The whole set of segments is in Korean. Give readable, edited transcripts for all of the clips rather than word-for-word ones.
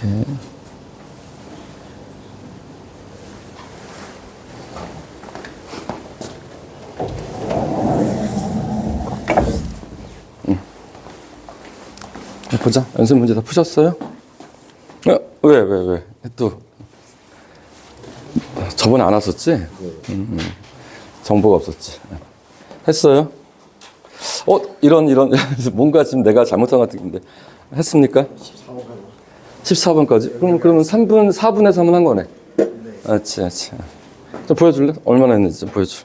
오케이. 보자. 연습 문제 다 푸셨어요? 왜? 또 저번에 안 왔었지? 정보가 없었지. 했어요? 이런 뭔가 지금 내가 잘못한 것 같은데 했습니까? 14번까지? 그러면 4분에서 한번 한 거네. 네. 그렇지. 좀 보여줄래? 얼마나 했는지 좀 보여줘.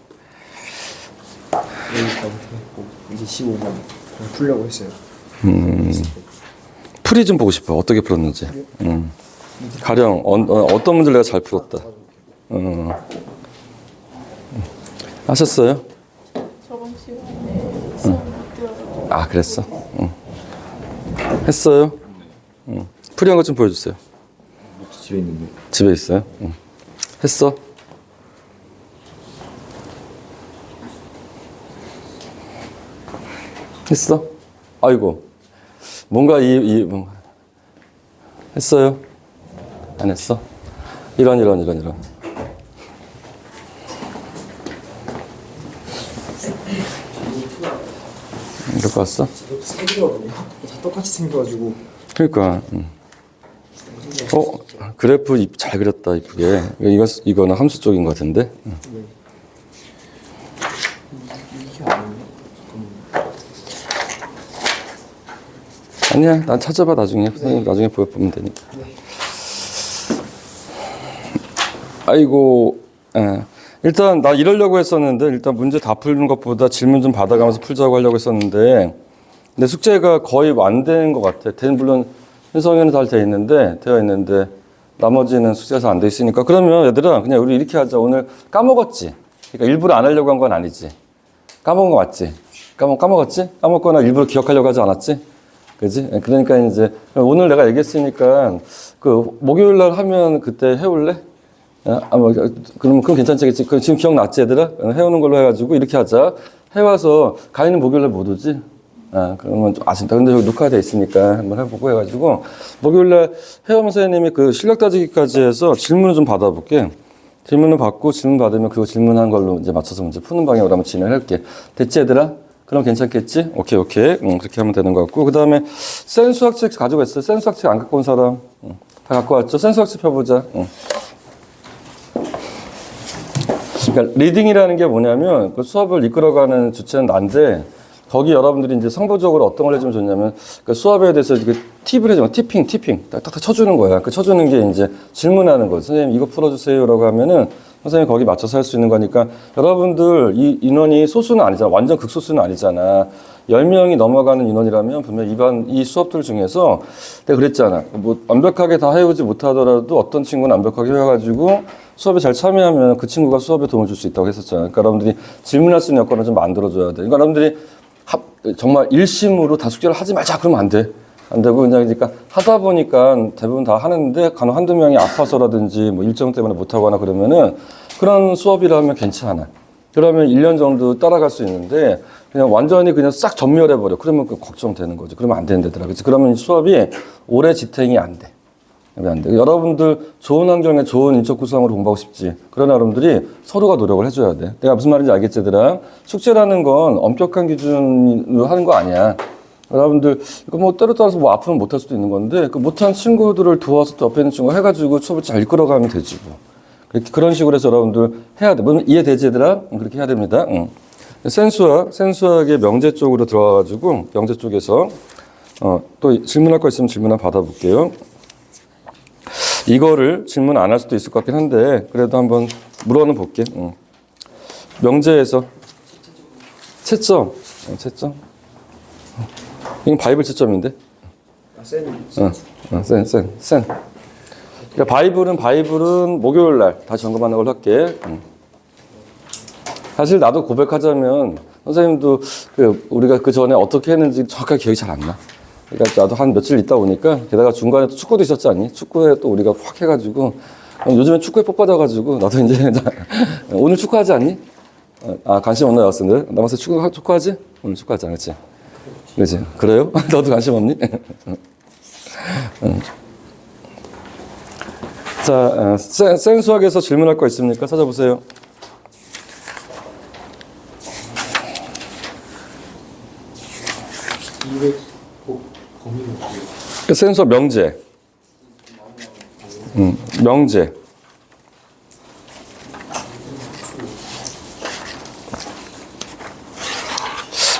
여기까지 했고 이제 15번 풀려고 했어요. 풀이 좀 보고 싶어. 어떻게 풀었는지. 가령 어떤 문제를 내가 잘 풀었다. 하셨어요? 저번 시간에 수업 못 들어서 그랬어? 했어요? 풀이한 것 좀 보여주세요. 집에 있는데. 집에 있어요? 했어? 했어? 아이고. 뭔가 뭔가. 했어요? 안 했어? 이런. 이렇게 왔어? 생기거든요. 다 똑같이 생겨가지고. 그러니까. 그래프 잘 그렸다, 이쁘게. 이거는 함수 쪽인 것 같은데? 네. 이게 아니에요? 아니야, 난 찾아봐, 나중에. 선생님 나중에 보면 되니까. 네. 아이고, 일단 나 이러려고 했었는데, 일단 문제 다 푸는 것보다 질문 좀 받아가면서 풀자고 하려고 했었는데, 근데 숙제가 거의 안 된 것 같아. 물론, 윤성이는 잘 되어 있는데, 나머지는 숙제가 안 돼 있으니까. 그러면 얘들아, 그냥 우리 이렇게 하자. 오늘 까먹었지? 그러니까 일부러 안 하려고 한 건 아니지? 까먹은 거 맞지? 까먹었지? 까먹거나 일부러 기억하려고 하지 않았지? 그지? 그러니까 이제, 오늘 내가 얘기했으니까, 목요일 날 하면 그때 해올래? 그럼 괜찮겠지? 지금 기억났지, 얘들아? 해오는 걸로 해가지고 이렇게 하자. 해와서, 가인은 목요일 날 못 오지? 그러면 좀 아쉽다. 근데 여기 녹화돼 있으니까 한번 해보고 해가지고, 목요일 날 해오면 선생님이 실력 따지기까지 해서 질문을 좀 받아볼게. 질문을 받고 질문 받으면 그거 질문한 걸로 이제 맞춰서 문제 푸는 방향으로 한번 진행할게. 됐지, 얘들아? 그럼 괜찮겠지? 오케이. 그렇게 하면 되는 것 같고. 그 다음에 센 수학책 가지고 있어요. 센 수학책 안 갖고 온 사람? 다 갖고 왔죠? 센 수학책 펴보자. 그러니까 리딩이라는 게 뭐냐면 그 수업을 이끌어가는 주체는 난데 거기 여러분들이 이제 성부적으로 어떤 걸 해주면 좋냐면 그 수업에 대해서 이렇게 팁을 해주면 티핑 딱딱 쳐주는 거야. 그 쳐주는 게 이제 질문하는 거지. 선생님 이거 풀어주세요라고 하면은 선생님 거기 맞춰서 할 수 있는 거니까 여러분들 이 인원이 소수는 아니잖아. 완전 극소수는 아니잖아. 10명이 넘어가는 인원이라면 분명 이 수업들 중에서 내가 그랬잖아. 뭐 완벽하게 다 해오지 못하더라도 어떤 친구는 완벽하게 해가지고 수업에 잘 참여하면 그 친구가 수업에 도움을 줄 수 있다고 했었잖아. 그러니까 여러분들이 질문할 수 있는 여건을 좀 만들어줘야 돼. 그러니까 여러분들이 정말 일심으로 다 숙제를 하지 말자 그러면 안 돼. 안 되고 그러니까 하다 보니까 대부분 다 하는데 간혹 한두 명이 아파서라든지 뭐 일정 때문에 못 하거나 그러면은 그런 수업이라면 괜찮아. 그러면 1년 정도 따라갈 수 있는데 그냥 완전히 그냥 싹 전멸해 버려. 그러면 걱정되는 거지. 그러면 안 되는데더라. 그렇지? 그러면 수업이 오래 지탱이 안 돼. 안 돼. 여러분들 좋은 환경에 좋은 인적 구성으로 공부하고 싶지. 그러나 여러분들이 서로가 노력을 해줘야 돼. 내가 무슨 말인지 알겠지, 얘들아? 숙제라는 건 엄격한 기준으로 하는 거 아니야. 여러분들 이거 뭐 때려 따라서 뭐 아프면 못할 수도 있는 건데 그 못한 친구들을 도와서 또 옆에 있는 친구 해가지고 수업을 잘 이끌어가면 되지 뭐. 그런 식으로 해서 여러분들 해야 돼. 뭐 이해되지, 얘들아? 그렇게 해야 됩니다. 센수학의 명제 쪽으로 들어가가지고 명제 쪽에서 또 질문할 거 있으면 질문 한번 받아볼게요. 이거를 질문 안 할 수도 있을 것 같긴 한데 그래도 한번 물어는 볼게. 명제에서 채점. 이건 바이블 채점인데. 센. 그러니까 바이블은 목요일 날 다시 점검하는 걸로 할게. 사실 나도 고백하자면 선생님도 우리가 그 전에 어떻게 했는지 정확하게 기억이 잘 안 나. 그러니까 나도 한 며칠 있다 보니까 게다가 중간에 또 축구도 있었지 않니? 축구에 또 우리가 확 해가지고 요즘에 축구에 뻑 빠져가지고 나도 이제 오늘 축구하지 않니? 관심 없나 였었는데 남아서 축구하지? 오늘 축구하지 않았지? 그렇지? 그래요? 너도 관심 없니? 자, 센 수학에서 질문할 거 있습니까? 찾아보세요. 200 범위는 뭐예요? 센 수학 명제. 명제.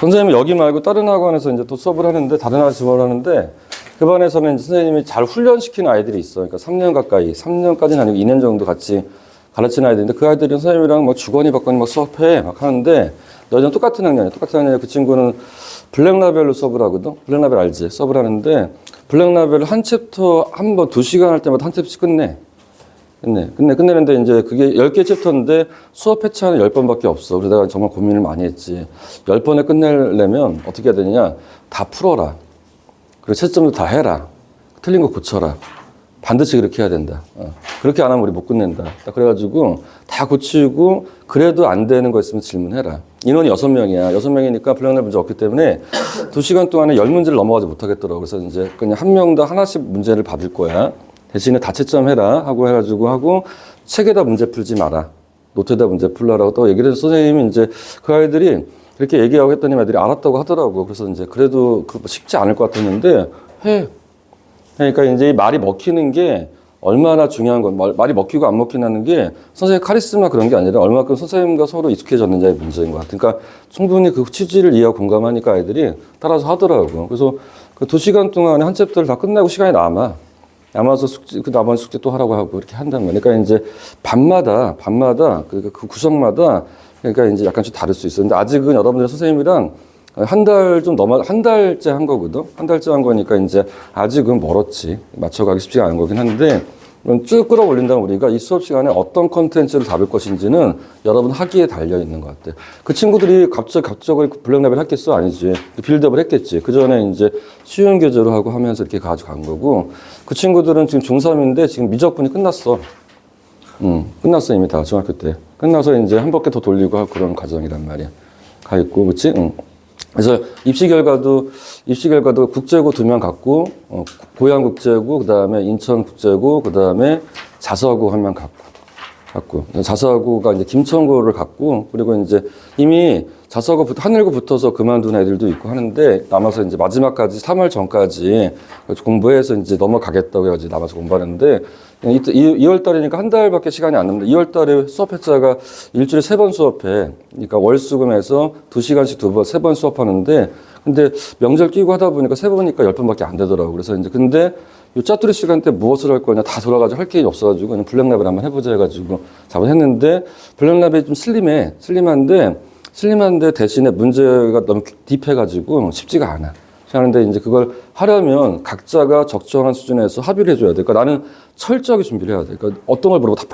선생님은 여기 말고 다른 학원에서 이제 또 수업을 하는데, 다른 학원에서 수업을 하는데, 그 반에서는 이제 선생님이 잘 훈련시키는 아이들이 있어요. 그러니까 3년 가까이, 3년까지는 아니고 2년 정도 같이 가르치는 아이들인데, 그 아이들은 선생님이랑 뭐 주거니 받거니 막 수업해 막 하는데, 너희는 똑같은 학년이야. 똑같은 학년이야. 그 친구는 블랙라벨로 수업을 하거든. 블랙라벨 알지? 수업을 하는데, 블랙라벨을 한 챕터 한 번 2시간 할 때마다 한 챕터씩 끝내. 끝내는데 이제 그게 10개 챕터인데 수업 회차는 10번밖에 없어. 그래서 내가 정말 고민을 많이 했지. 10번에 끝내려면 어떻게 해야 되느냐? 다 풀어라. 그리고 채점도 다 해라. 틀린 거 고쳐라. 반드시 그렇게 해야 된다. 그렇게 안 하면 우리 못 끝낸다. 그래가지고 다 고치고 그래도 안 되는 거 있으면 질문해라. 인원이 6명이야. 6명이니까 블랙라벨 문제 없기 때문에 2시간 동안에 10문제를 넘어가지 못하겠더라고. 그래서 이제 그냥 한 명당 하나씩 문제를 받을 거야. 대신에 다 채점해라 하고 해가지고 하고 책에다 문제 풀지 마라. 노트에다 문제 풀라라고 또 얘기를 해서 선생님이 이제 그 아이들이 그렇게 얘기하고 했더니 애들이 알았다고 하더라고. 그래서 이제 그래도 쉽지 않을 것 같았는데 해. 그러니까 이제 이 말이 먹히는 게 얼마나 중요한 건 말이 먹히고 안 먹히는 게 선생님 카리스마 그런 게 아니라 얼마큼 선생님과 서로 익숙해졌느냐의 문제인 것 같아요. 그러니까 충분히 그 취지를 이해하고 공감하니까 아이들이 따라서 하더라고요. 그래서 그 2시간 동안에 한 챕터를 다 끝나고 시간이 남아서 숙제, 그 나머지 숙제 또 하라고 하고 이렇게 한단 말이에요. 그러니까 이제 밤마다, 그 구성마다 그러니까 이제 약간 좀 다를 수 있어요. 근데 아직은 여러분들 선생님이랑 한 달째 한 거거든. 한 달째 한 거니까 이제 아직은 멀었지. 맞춰가기 쉽지가 않은 거긴 한데 쭉 끌어올린다면 우리가 이 수업 시간에 어떤 컨텐츠를 다룰 것인지는 여러분 학위에 달려 있는 것 같아. 그 친구들이 갑자기 블랙라벨 했겠어? 아니지. 빌드업을 했겠지. 그 전에 이제 쉬운 교재로 하고 하면서 이렇게 가져간 거고, 그 친구들은 지금 중3인데 지금 미적분이 끝났어. 끝났어, 이미 다 중학교 때. 끝나서 이제 한 바퀴 더 돌리고 하고 그런 과정이란 말이야. 가 있고, 그치? 그래서 입시 결과도 국제고 2명 갖고, 고양 국제고, 그 다음에 인천 국제고, 그 다음에 자서고 1명 갖고. 자서고가 이제 김천고를 갖고, 그리고 이제 이미 자서고 하늘고 붙어서 그만둔 애들도 있고 하는데, 남아서 이제 마지막까지 3월 전까지 공부해서 이제 넘어가겠다고 해가지고 남아서 공부하는데, 2월 달이니까 한 달밖에 시간이 안 남는데, 2월 달에 수업 회차가 일주일에 3번 수업해. 그러니까 월수금에서 2시간씩 3번 수업하는데, 근데 명절 끼고 하다 보니까 3번이니까 10번밖에 안 되더라고. 그래서 이제 근데 요 짜투리 시간 때 무엇을 할 거냐 다 돌아가지고 할 게 없어가지고 그냥 블랙라벨 한번 해보자 해가지고 잡아했는데, 블랙라벨이 좀 슬림한데 대신에 문제가 너무 딥해가지고 쉽지가 않아. 하는데 이제 그걸 하려면 각자가 적정한 수준에서 합의를 해줘야 돼. 그러니까 나는 철저하게 준비를 해야 돼. 그러니까 어떤 걸 물어보 다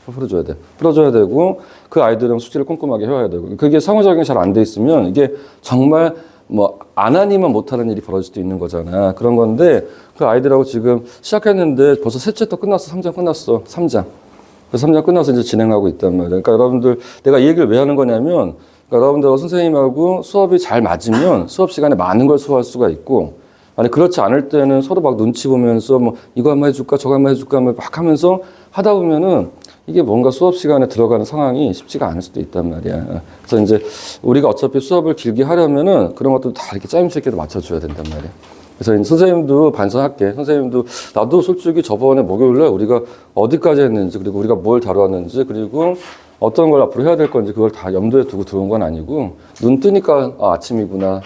풀어줘야 돼. 풀어줘야 되고 그 아이들은 숙제를 꼼꼼하게 해야 되고, 그게 상호작용이 잘 안 돼 있으면 이게 정말 뭐 안 하니만 못하는 일이 벌어질 수도 있는 거잖아. 그런 건데 그 아이들하고 지금 시작했는데 벌써 세 챕터 끝났어. 3장 끝났어. 3장. 그래서 3장 끝나서 이제 진행하고 있단 말이야. 그러니까 여러분들 내가 이 얘기를 왜 하는 거냐면, 그러니까 여러분들 선생님하고 수업이 잘 맞으면 수업 시간에 많은 걸 소화할 수가 있고, 만약 그렇지 않을 때는 서로 막 눈치 보면서 뭐 이거 한번 해줄까 저거 한번 해줄까 막 하면서 하다 보면은 이게 뭔가 수업 시간에 들어가는 상황이 쉽지가 않을 수도 있단 말이야. 그래서 이제 우리가 어차피 수업을 길게 하려면은 그런 것도 다 이렇게 짜임새끼로 맞춰줘야 된단 말이야. 그래서 이제 선생님도 반성할게. 선생님도 나도 솔직히 저번에 목요일날 우리가 어디까지 했는지, 그리고 우리가 뭘 다루었는지, 그리고 어떤 걸 앞으로 해야 될 건지 그걸 다 염두에 두고 들어온 건 아니고, 눈 뜨니까 아침이구나,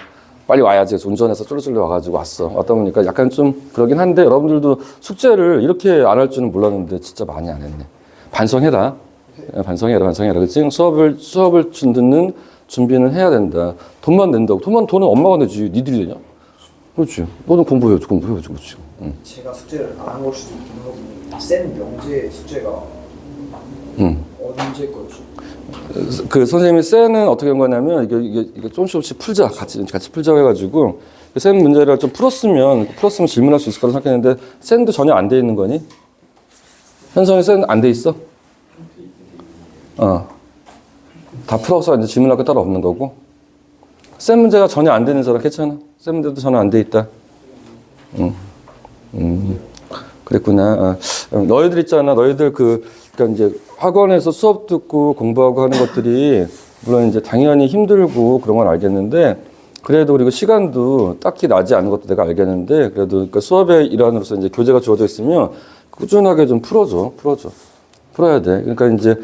빨리 와야지. 운전해서 쫄쫄 와가지고 왔다 보니까 약간 좀 그러긴 한데, 여러분들도 숙제를 이렇게 안 할 줄은 몰랐는데 진짜 많이 안 했네. 반성해라. 그치? 수업을 듣는 준비는 해야 된다. 돈만 낸다고. 돈은 엄마가 내지. 니들이 내냐? 그렇지. 너는 공부해야지. 그렇지. 제가 숙제를 안 한 걸 수도 있긴 하고, 센 명제 숙제가 언제 거였죠? 그 선생님이 쌤은 어떻게 한 거냐면, 이게 조금씩 풀자. 같이 풀자고 해가지고, 쌤 문제를 좀 풀었으면 질문할 수 있을 거라고 생각했는데, 쌤도 전혀 안 돼 있는 거니? 현성이 쌤 안 돼 있어? 다 풀어서 이제 질문할 거 따로 없는 거고. 쌤 문제가 전혀 안 되는 사람 괜찮아? 쌤 문제도 전혀 안 돼 있다. 그래. 그랬구나. 너희들 있잖아. 너희들 그러니까 이제 학원에서 수업 듣고 공부하고 하는 것들이 물론 이제 당연히 힘들고 그런 건 알겠는데 그래도 그리고 시간도 딱히 나지 않은 것도 내가 알겠는데 그래도 그러니까 수업의 일환으로서 이제 교재가 주어져 있으면 꾸준하게 좀 풀어야 돼. 그러니까 이제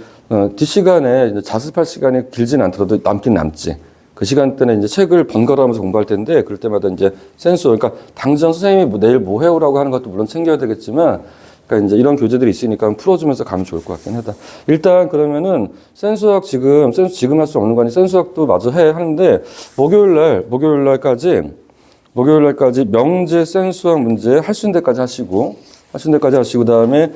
뒷시간에 이제 자습할 시간이 길진 않더라도 남긴 남지. 그 시간대는 이제 책을 번갈아 하면서 공부할 텐데 그럴 때마다 이제 센서, 그러니까 당장 선생님이 내일 뭐 해오라고 하는 것도 물론 챙겨야 되겠지만 그러니까 이제 이런 교재들이 있으니까 풀어주면서 가면 좋을 것 같긴 하다. 일단 그러면은 센수학 지금 할 수 없는 거 아니 센수학도 마저 하는데 목요일 날까지 명제 센수학 문제 할 수 있는 데까지 하시고 그다음에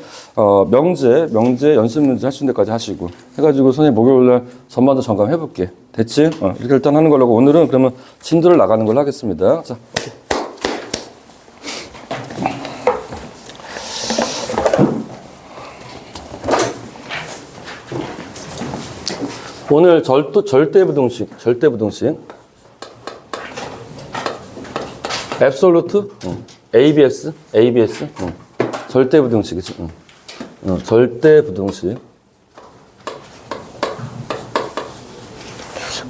명제 연습 문제 할 수 있는 데까지 하시고 해가지고 선생님 목요일 날 전반도 점검해 볼게. 됐지? 이렇게 일단 하는 걸로. 오늘은 그러면 진도를 나가는 걸로 하겠습니다. 자, 오늘 절대부등식. 앱솔루트? ABS? 절대부등식이지. 절대부등식.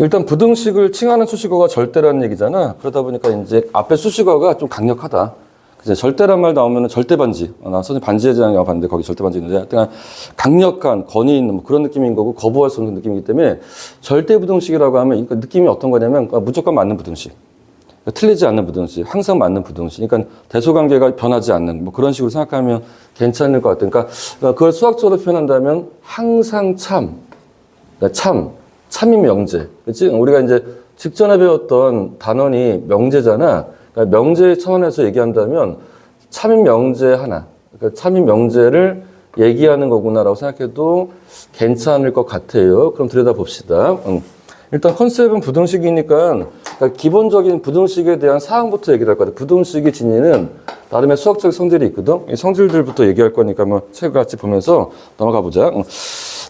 일단 부등식을 칭하는 수식어가 절대라는 얘기잖아. 그러다 보니까 이제 앞에 수식어가 좀 강력하다. 그치? 절대란 말 나오면은 절대반지. 나 선생님 반지의 제왕 영화 봤는데 거기 절대반지 있는데 하여튼 강력한 권위 있는 뭐 그런 느낌인 거고 거부할 수 없는 느낌이기 때문에 절대부등식이라고 하면 그러니까 느낌이 어떤 거냐면 무조건 맞는 부등식. 틀리지 않는 부등식, 항상 맞는 부등식. 그러니까 대소관계가 변하지 않는 뭐 그런 식으로 생각하면 괜찮을 것 같아요. 그러니까 그걸 수학적으로 표현한다면 항상 참이 명제. 그렇지? 우리가 이제 직전에 배웠던 단원이 명제잖아. 그러니까 명제 차원에서 얘기한다면 참인 명제 하나. 그러니까 참인 명제를 얘기하는 거구나라고 생각해도 괜찮을 것 같아요. 그럼 들여다봅시다. 일단 컨셉은 부등식이니까 그러니까 기본적인 부등식에 대한 사항부터 얘기를 할 거야. 부등식의 진위는 나름의 수학적 성질이 있거든. 이 성질들부터 얘기할 거니까 뭐 책을 같이 보면서 넘어가 보자.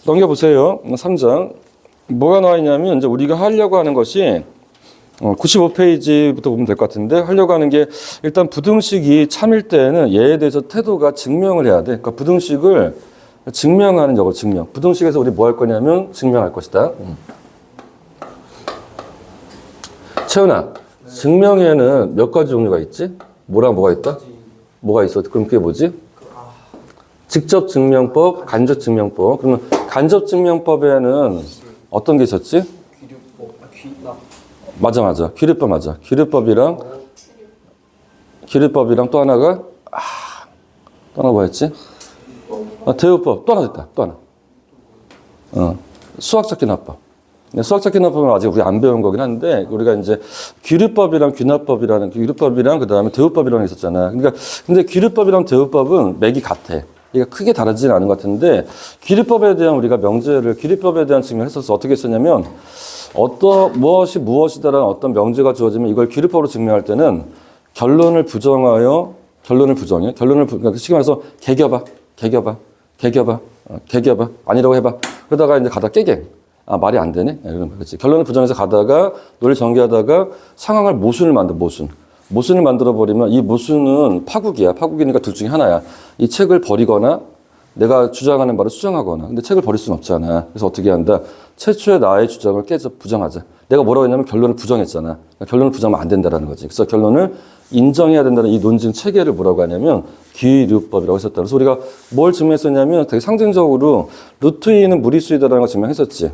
넘겨보세요. 3장. 뭐가 나와 있냐면 이제 우리가 하려고 하는 것이 95페이지부터 보면 될 것 같은데 하려고 하는 게 일단 부등식이 참일 때는 얘에 대해서 태도가 증명을 해야 돼. 그러니까 부등식을 증명하는 작업, 증명. 부등식에서 우리 뭐 할 거냐면 증명할 것이다. 채훈아, 증명에는 몇 가지 종류가 있지? 뭐랑 뭐가 있다? 뭐가 있어? 그럼 그게 뭐지? 직접 증명법, 간접 증명법. 그러면 간접 증명법에는 어떤 게 있었지? 맞아. 귀류법 맞아. 귀류법이랑 또 하나가 또 하나 뭐였지? 대우법. 또 하나 됐다. 또 하나. 수학적 기납법. 수학적 기납법은 아직 우리 안 배운 거긴 한데 우리가 이제 귀류법이랑 귀납법이라는 귀류법이랑 그다음에 대우법이라는 게 있었잖아. 그러니까 근데 귀류법이랑 대우법은 맥이 같아. 그러니까 크게 다르지는 않은 것 같은데 귀류법에 대한 우리가 명제를 귀류법에 대한 증명을 했었어. 어떻게 했었냐면 무엇이 무엇이다라는 어떤 명제가 주어지면 이걸 귀류법으로 증명할 때는 결론을 부정해. 그러니까 쉽게 말해서 개겨봐. 아니라고 해봐. 그러다가 이제 가다 깨갱. 말이 안 되네? 그렇지. 결론을 부정해서 가다가 논리 전개하다가 상황을 모순을 만들어, 모순을 만들어버리면 이 모순은 파국이야. 파국이니까 둘 중에 하나야. 이 책을 버리거나 내가 주장하는 바를 수정하거나. 근데 책을 버릴 수는 없잖아. 그래서 어떻게 한다? 최초의 나의 주장을 깨서 부정하자. 내가 뭐라고 했냐면 결론을 부정했잖아. 그러니까 결론을 부정하면 안 된다라는 거지. 그래서 결론을 인정해야 된다는 이 논증 체계를 뭐라고 하냐면 귀류법이라고 했었다. 그래서 우리가 뭘 증명했었냐면 되게 상징적으로 루트 2는 무리수이다라는 걸 증명했었지.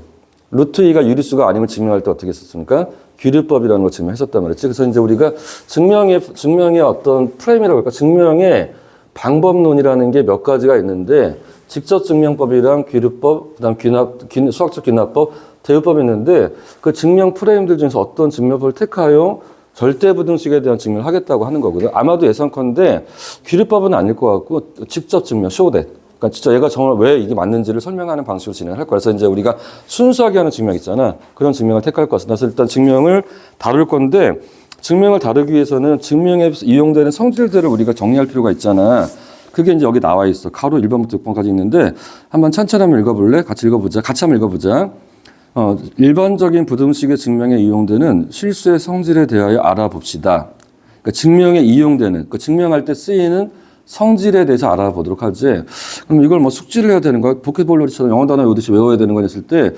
루트 2가 유리수가 아님을 증명할 때 어떻게 했었습니까? 귀류법이라는 걸 증명했었단 말이지. 그래서 이제 우리가 증명의 어떤 프레임이라고 할까? 증명의 방법론이라는 게 몇 가지가 있는데 직접 증명법이랑 귀류법, 그다음 수학적 귀납법, 대우법이 있는데 그 증명 프레임들 중에서 어떤 증명법을 택하여 절대부등식에 대한 증명을 하겠다고 하는 거거든. 아마도 예상컨대 귀류법은 아닐 것 같고 직접 증명, 쇼댓. 그러니까 진짜 얘가 정말 왜 이게 맞는지를 설명하는 방식으로 진행을 할 거야. 그래서 이제 우리가 순수하게 하는 증명 있잖아. 그런 증명을 택할 것 같습니다. 그래서 일단 증명을 다룰 건데 증명을 다루기 위해서는 증명에 이용되는 성질들을 우리가 정리할 필요가 있잖아. 그게 이제 여기 나와 있어. 가로 1번부터 6번까지 있는데 한번 찬찬히 한번 읽어볼래? 같이 한번 읽어보자. 일반적인 부등식의 증명에 이용되는 실수의 성질에 대하여 알아봅시다. 그러니까 증명에 이용되는, 그 증명할 때 쓰이는 성질에 대해서 알아보도록 하지. 그럼 이걸 뭐 숙지를 해야 되는 거야? 포켓볼러리처럼 영어 단어 외우듯이 외워야 되는 거 했을 때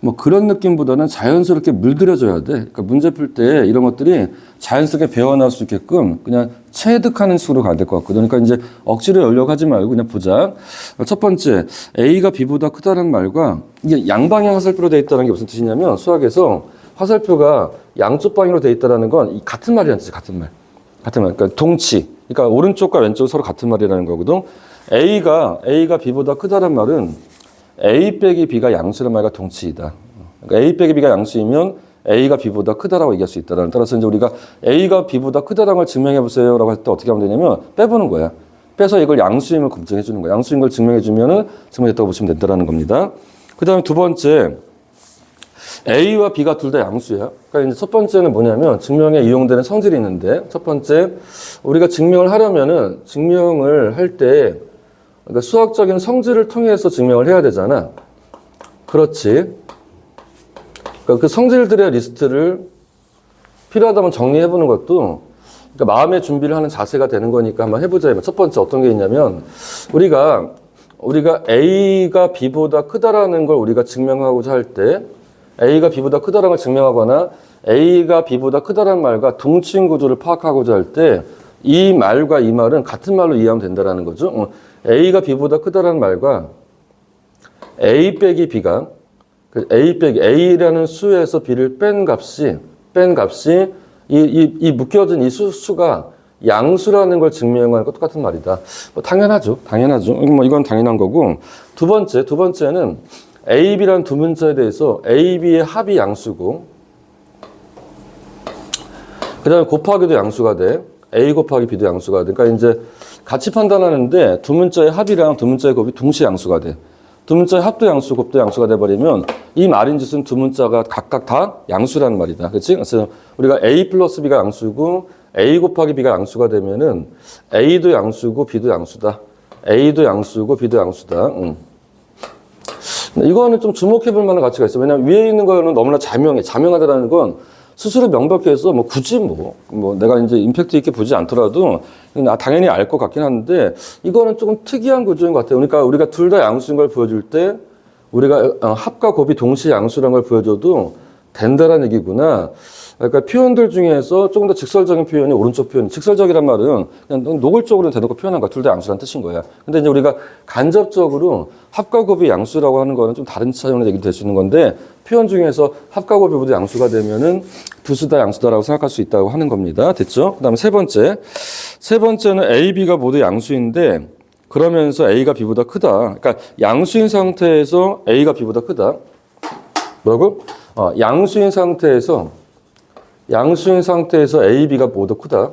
뭐 그런 느낌보다는 자연스럽게 물들여줘야 돼. 그러니까 문제 풀 때 이런 것들이 자연스럽게 배워나올 수 있게끔 그냥 체득하는 식으로 가야 될 것 같거든. 그러니까 이제 억지로 열려고 하지 말고 그냥 보자. 첫 번째, A가 B보다 크다는 말과 이게 양방향 화살표로 되어 있다는 게 무슨 뜻이냐면 수학에서 화살표가 양쪽 방향으로 되어 있다는 건 같은 말이라는 뜻이야. 같은 말. 같은 말. 그러니까 동치. 그러니까 오른쪽과 왼쪽 서로 같은 말이라는 거거든. A가 B보다 크다는 말은 A 빼기 B가 양수란 말과 동치이다. 그러니까 A 빼기 B가 양수이면 A가 B보다 크다라고 얘기할 수 있다라는. 따라서 이제 우리가 A가 B보다 크다라는 걸 증명해 보세요라고 할 때 어떻게 하면 되냐면 빼보는 거야. 빼서 이걸 양수임을 검증해 주는 거야. 양수인 걸 증명해 주면은 증명됐다고 보시면 된다라는 겁니다. 그다음에 두 번째, A와 B가 둘 다 양수야. 그러니까 이제 첫 번째는 뭐냐면 증명에 이용되는 성질이 있는데 첫 번째, 우리가 증명을 하려면은 증명을 할 때 그러니까 수학적인 성질을 통해서 증명을 해야 되잖아. 그렇지. 그러니까 그 성질들의 리스트를 필요하다면 정리해보는 것도 그러니까 마음의 준비를 하는 자세가 되는 거니까 한번 해보자. 첫 번째 어떤 게 있냐면 우리가 A가 B보다 크다라는 걸 우리가 증명하고자 할 때 A가 B보다 크다라는 걸 증명하거나 A가 B보다 크다라는 말과 동치인 구조를 파악하고자 할 때 이 말과 이 말은 같은 말로 이해하면 된다라는 거죠. A가 B보다 크다라는 말과 A 빼기 B가 A 빼기 A라는 수에서 B를 뺀 값이 이 묶여진 이 수가 양수라는 걸 증명하는 것 똑같은 말이다. 뭐 당연하죠. 뭐 이건 당연한 거고. 두 번째는 A, B라는 두 문자에 대해서 A, B의 합이 양수고 그 다음에 곱하기도 양수가 돼. A 곱하기 B도 양수가 돼. 그러니까 이제 같이 판단하는데 두 문자의 합이랑 두 문자의 곱이 동시에 양수가 돼. 두 문자의 합도 양수, 곱도 양수가 돼버리면 이 말인즉슨 두 문자가 각각 다 양수라는 말이다. 그렇지? 그래서 우리가 A 플러스 B가 양수고 A 곱하기 B가 양수가 되면은 A도 양수고 B도 양수다. A도 양수고 B도 양수다. 이거는 좀 주목해 볼 만한 가치가 있어. 왜냐면 위에 있는 거는 너무나 자명해. 자명하다라는 건 스스로 명백해서 뭐 굳이 뭐 내가 이제 임팩트 있게 보지 않더라도 당연히 알 것 같긴 한데 이거는 조금 특이한 구조인 것 같아요. 그러니까 우리가 둘 다 양수인 걸 보여줄 때 우리가 합과 곱이 동시에 양수라는 걸 보여줘도 된다라는 얘기구나. 그러니까 표현들 중에서 조금 더 직설적인 표현이 오른쪽 표현. 직설적이란 말은 그냥 노골적으로 대놓고 표현한 거야. 둘 다 양수란 뜻인 거야. 근데 이제 우리가 간접적으로 합과 곱이 양수라고 하는 거는 좀 다른 차원의 얘기도 될 수 있는 건데 표현 중에서 합과 곱이 모두 양수가 되면은 두수 다 양수다라고 생각할 수 있다고 하는 겁니다. 됐죠? 그다음에 세 번째는 A, B가 모두 양수인데 그러면서 A가 B보다 크다. 그러니까 양수인 상태에서 A가 B보다 크다. 뭐라고? 양수인 상태에서 A, B가 모두 크다.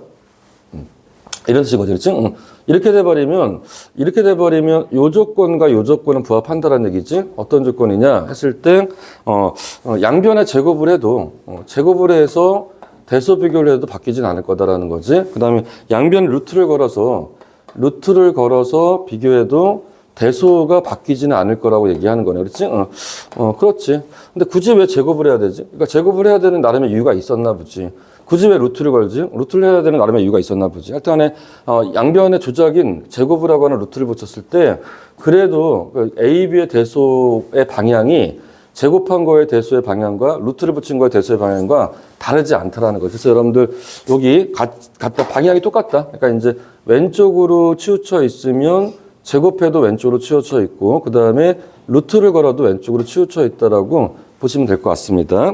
이런 뜻이거든요. 그렇지? 이렇게 돼버리면 요 조건과 요 조건은 부합한다라는 얘기지. 어떤 조건이냐 했을 때 양변의 제곱을 해도 제곱을 해서 대소 비교를 해도 바뀌진 않을 거다라는 거지. 그다음에 양변 루트를 걸어서 비교해도 대소가 바뀌지는 않을 거라고 얘기하는 거네. 그렇지? 그렇지. 근데 굳이 왜 제곱을 해야 되지? 그러니까 제곱을 해야 되는 나름의 이유가 있었나 보지. 굳이 왜 루트를 걸지? 루트를 해야 되는 나름의 이유가 있었나 보지. 하여튼간에 양변의 조작인 제곱을 하고 하는 루트를 붙였을 때 그래도 A, B의 대소의 방향이 제곱한 거의 대소의 방향과 루트를 붙인 거의 대소의 방향과 다르지 않다라는 거죠. 그래서 여러분들 여기 같다 방향이 똑같다. 그러니까 이제 왼쪽으로 치우쳐 있으면 제곱해도 왼쪽으로 치우쳐 있고 그 다음에 루트를 걸어도 왼쪽으로 치우쳐 있다라고 보시면 될 것 같습니다.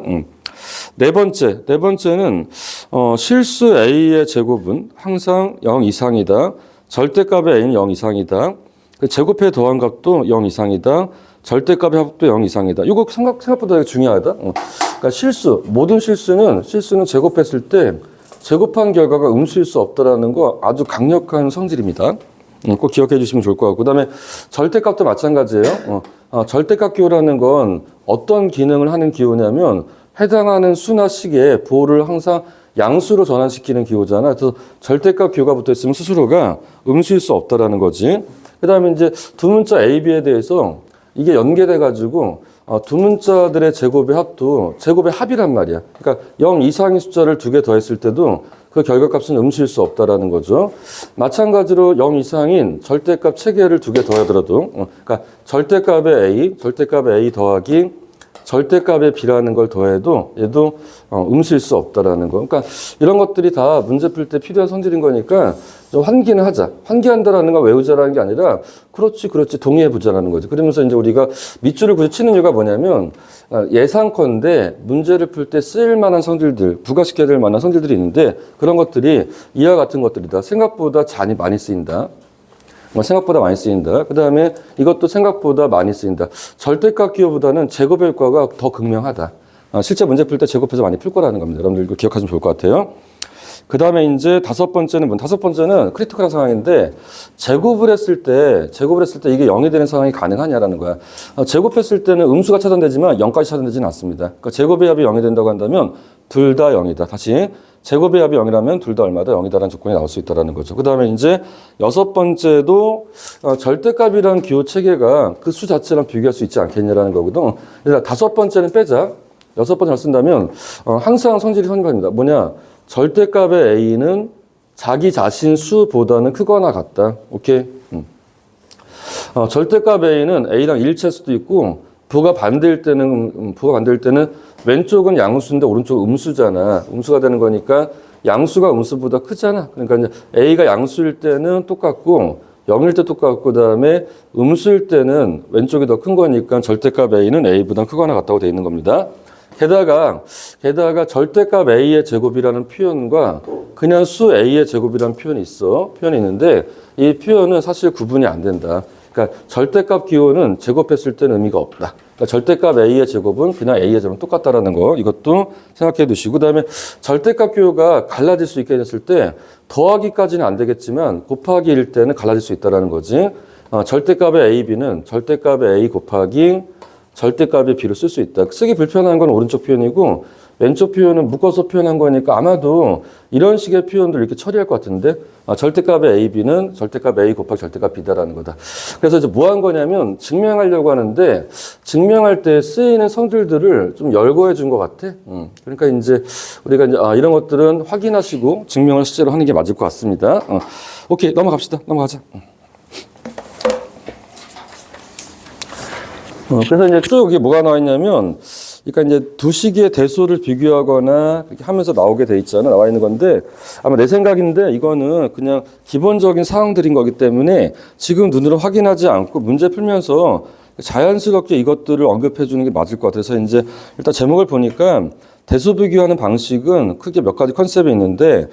네 번째는 실수 A의 제곱은 항상 0 이상이다. 절대값의 A는 0 이상이다. 제곱해 더한 값도 0 이상이다. 절대값의 합도 0 이상이다. 이거 생각보다 되게 중요하다. 그러니까 모든 실수는 제곱했을 때 제곱한 결과가 음수일 수 없다라는 거 아주 강력한 성질입니다. 꼭 기억해 주시면 좋을 것 같고. 그 다음에 절대값도 마찬가지예요. 절대값 기호라는 건 어떤 기능을 하는 기호냐면 해당하는 수나 식의 보호를 항상 양수로 전환시키는 기호잖아. 그래서 절대값 기호가 붙어 있으면 스스로가 음수일 수 없다라는 거지. 그 다음에 이제 두 문자 A, B에 대해서 이게 연계돼가지고 두 문자들의 제곱의 합도 제곱의 합이란 말이야. 그러니까 0 이상의 숫자를 두 개 더했을 때도 그 그 결과값은 음수일 수 없다라는 거죠. 마찬가지로 0 이상인 절대값 체계를 두 개 더하더라도, 그러니까 절대값의 A 더하기 절대값의 B라는 걸 더해도 얘도 음수일 수 없다라는 거. 그러니까 이런 것들이 다 문제 풀 때 필요한 성질인 거니까 좀 환기는 하자. 환기한다라는 건 외우자라는 게 아니라 그렇지 동의해보자라는 거죠. 그러면서 이제 우리가 밑줄을 굳이 치는 이유가 뭐냐면 예상컨대 문제를 풀 때 쓰일 만한 성질들, 부가시켜야 될 만한 성질들이 있는데 그런 것들이 이와 같은 것들이다. 생각보다 잔이 많이 쓰인다. 생각보다 많이 쓰인다. 그 다음에 이것도 생각보다 많이 쓰인다. 절대값 기호보다는 제곱의 효과가 더 극명하다. 실제 문제 풀 때 제곱해서 많이 풀 거라는 겁니다. 여러분들 이거 기억하시면 좋을 것 같아요. 그 다음에 이제 다섯 번째는 크리티컬한 상황인데 제곱을 했을 때 이게 0이 되는 상황이 가능하냐라는 거야. 제곱했을 때는 음수가 차단되지만 0까지 차단되지는 않습니다. 그러니까 제곱의 합이 0이 된다고 한다면 둘 다 0이다. 다시 제곱의 합이 0이라면 둘 다 얼마다 0이다라는 조건이 나올 수 있다는 거죠. 그 다음에 이제 여섯 번째도 절대값이라는 기호 체계가 그 수 자체랑 비교할 수 있지 않겠냐라는 거거든. 그래서 다섯 번째는 빼자. 여섯 번째 잘 쓴다면 항상 성질이 선거입니다. 뭐냐? 절대값의 A는 자기 자신 수보다는 크거나 같다. 오케이? 절대값 A는 A랑 일치할 수도 있고 부가 반대일 때는 왼쪽은 양수인데 오른쪽은 음수잖아. 음수가 되는 거니까 양수가 음수보다 크잖아. 그러니까 이제 A가 양수일 때는 똑같고 0일 때 똑같고 그다음에 음수일 때는 왼쪽이 더 큰 거니까 절대값 A는 A보다 크거나 같다고 되어 있는 겁니다. 게다가 절대값 A의 제곱이라는 표현과 그냥 수 A의 제곱이라는 표현이 있는데 이 표현은 사실 구분이 안 된다. 그러니까 절대값 기호는 제곱했을 때는 의미가 없다. 그러니까 절대값 A의 제곱은 그냥 A의 제곱은 똑같다라는 거. 이것도 생각해 두시고 그다음에 절대값 기호가 갈라질 수 있게 됐을 때 더하기까지는 안 되겠지만 곱하기일 때는 갈라질 수 있다라는 거지. 절대값의 A, B는 절대값의 A 곱하기 절대값의 B를 쓸 수 있다. 쓰기 불편한 건 오른쪽 표현이고 왼쪽 표현은 묶어서 표현한 거니까 아마도 이런 식의 표현들 이렇게 처리할 것 같은데 절대값의 A, B는 절대값 A 곱하기 절대값 B다라는 거다. 그래서 이제 뭐 한 거냐면 증명하려고 하는데 증명할 때 쓰이는 성질들을 좀 열거해 준 것 같아. 그러니까 이제 우리가 이제 이런 것들은 확인하시고 증명을 실제로 하는 게 맞을 것 같습니다. 오케이, 넘어가자. 그래서 이제 쭉 이게 뭐가 나와 있냐면, 그러니까 이제 두 식의 대소를 비교하거나 이렇게 하면서 나오게 돼 있잖아. 나와 있는 건데, 아마 내 생각인데 이거는 그냥 기본적인 사항들인 거기 때문에 지금 눈으로 확인하지 않고 문제 풀면서 자연스럽게 이것들을 언급해 주는 게 맞을 것 같아요. 그래서 이제 일단 제목을 보니까 대소 비교하는 방식은 크게 몇 가지 컨셉이 있는데,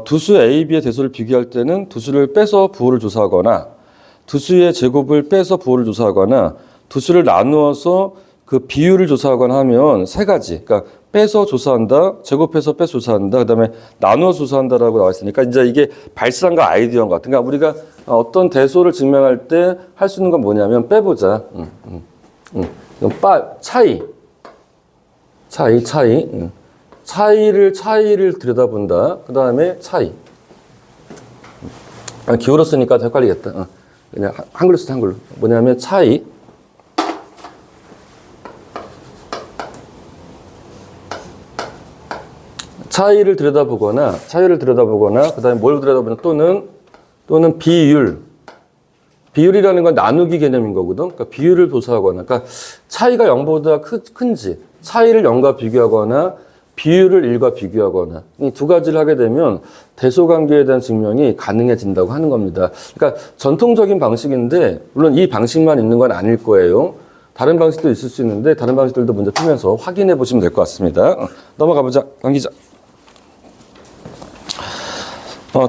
두수 A, B의 대소를 비교할 때는 두수를 빼서 부호를 조사하거나, 두수의 제곱을 빼서 부호를 조사하거나, 두수를 나누어서 그 비율을 조사하거나 하면 세 가지. 그러니까 빼서 조사한다, 제곱해서 빼서 조사한다, 그 다음에 나누어서 조사한다라고 나와 있으니까 이제 이게 발상과 아이디어인 것 같은. 그러니까 우리가 어떤 대소를 증명할 때 할 수 있는 건 뭐냐면 빼보자. 차이를 들여다본다. 그 다음에 차이. 기호로 쓰니까 더 헷갈리겠다. 그냥 한글로 쓰자, 한글로. 뭐냐면 차이. 차이를 들여다보거나, 그 다음에 뭘 들여다보냐, 또는 비율. 비율이라는 건 나누기 개념인 거거든. 그러니까 비율을 조사하거나, 그러니까 차이가 0보다 큰지, 차이를 0과 비교하거나, 비율을 1과 비교하거나, 이 두 가지를 하게 되면 대소관계에 대한 증명이 가능해진다고 하는 겁니다. 그러니까 전통적인 방식인데, 물론 이 방식만 있는 건 아닐 거예요. 다른 방식도 있을 수 있는데, 다른 방식들도 문제 풀면서 확인해 보시면 될 것 같습니다. 넘어가 보자. 강기자.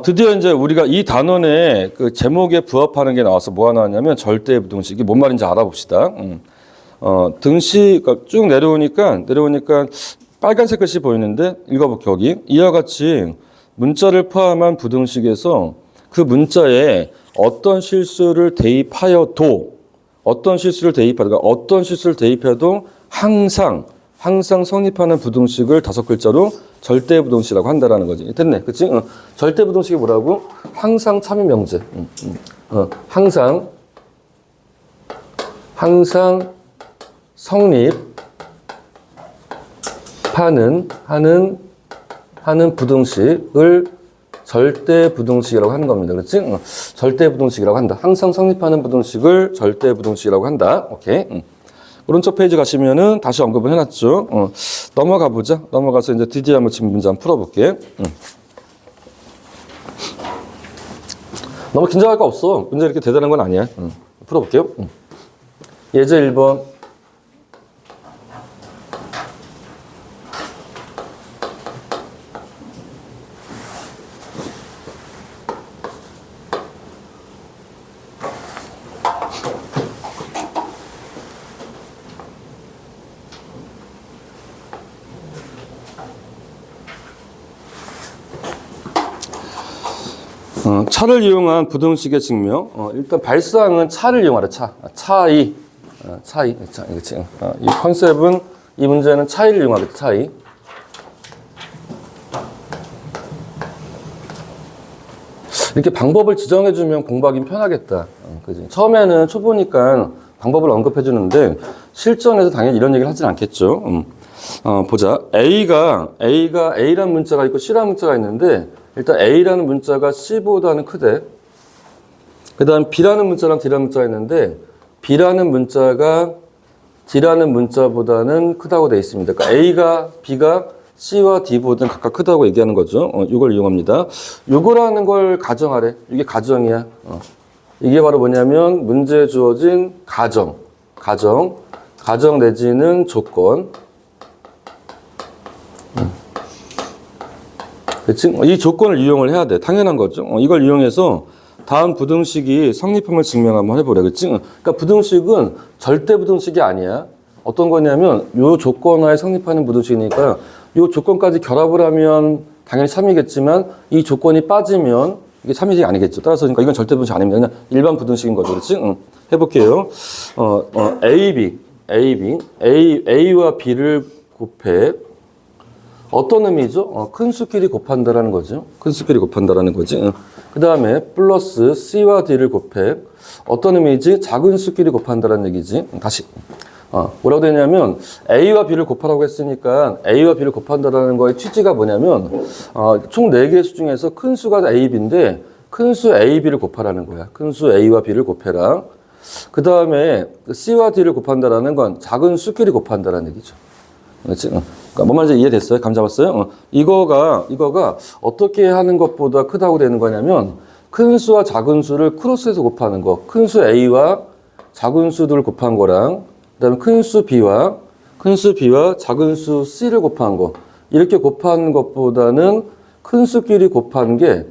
드디어 이제 우리가 이 단원의 그 제목에 부합하는 게 나와서 뭐가 나왔냐면 절대 부등식이 뭔 말인지 알아봅시다. 등식 그러니까 쭉 내려오니까 빨간색 글씨 보이는데 읽어볼게요. 여기 이와 같이 문자를 포함한 부등식에서 그 문자에 어떤 실수를 대입해도 항상 성립하는 부등식을 5글자로 절대부등식이라고 한다라는 거지. 됐네, 그치? 절대부등식이 뭐라고? 항상 참여 명제. 항상 성립하는 하는 부등식을 절대 부등식이라고 하는 겁니다. 그렇지? 절대 부등식이라고 한다. 항상 성립하는 부등식을 절대 부등식이라고 한다. 오케이. 오른쪽 페이지 가시면은 다시 언급을 해놨죠. 넘어가 보자. 넘어가서 이제 드디어 한번 지금 문제 한번 풀어볼게. 너무 긴장할 거 없어. 문제 이렇게 대단한 건 아니야. 풀어볼게요. 예제 1번. 차를 이용한 부등식의 증명. 일단 발사항은 차를 이용하래. 차이. 그렇지. 이 컨셉은 이 문제는 차이를 이용하겠다. 차이. 이렇게 방법을 지정해주면 공부하기 편하겠다. 그지? 처음에는 초보니까 방법을 언급해주는데 실전에서 당연히 이런 얘기를 하진 않겠죠. 보자. A란 문자가 있고 C라는 문자가 있는데 일단 A라는 문자가 C보다는 크대. 그 다음 B라는 문자랑 D라는 문자가 있는데 B라는 문자가 D라는 문자보다는 크다고 되어 있습니다. 그러니까 B가 C와 D보다는 각각 크다고 얘기하는 거죠. 이걸 이용합니다. 요거라는 걸 가정하래. 이게 가정이야. 이게 바로 뭐냐면 문제에 주어진 가정 내지는 조건. 그치? 이 조건을 이용을 해야 돼. 당연한 거죠. 이걸 이용해서 다음 부등식이 성립함을 증명 한번 해보래. 그치? 그러니까 부등식은 절대 부등식이 아니야. 어떤 거냐면 요 조건하에 성립하는 부등식이니까 요 조건까지 결합을 하면 당연히 3이겠지만 이 조건이 빠지면 이게 3이 아니겠죠. 따라서 그러니까 이건 절대 부등식 아닙니다. 그냥 일반 부등식인 거죠. 그렇지? 해볼게요. A와 B를 곱해. 어떤 의미죠? 큰 수끼리 곱한다라는 거죠. 큰 수끼리 곱한다라는 거지. 그 다음에 플러스 C와 D를 곱해. 어떤 의미지? 작은 수끼리 곱한다라는 얘기지. 다시. 뭐라고 되냐면 A와 B를 곱하라고 했으니까 A와 B를 곱한다라는 거의 취지가 뭐냐면 총 4개의 수 중에서 큰 수가 A, B인데 큰 수 A, B를 곱하라는 거야. 큰 수 A와 B를 곱해라. 그 다음에 C와 D를 곱한다라는 건 작은 수끼리 곱한다라는 얘기죠. 그렇지? 그러니까 뭔 말인지 이해됐어요? 감 잡았어요? 이거가 어떻게 하는 것보다 크다고 되는 거냐면 큰 수와 작은 수를 크로스해서 곱하는 거. 큰 수 A와 작은 수들을 곱한 거랑 그다음에 큰 수 B와 작은 수 C를 곱한 거. 이렇게 곱하는 것보다는 큰 수끼리 곱한 게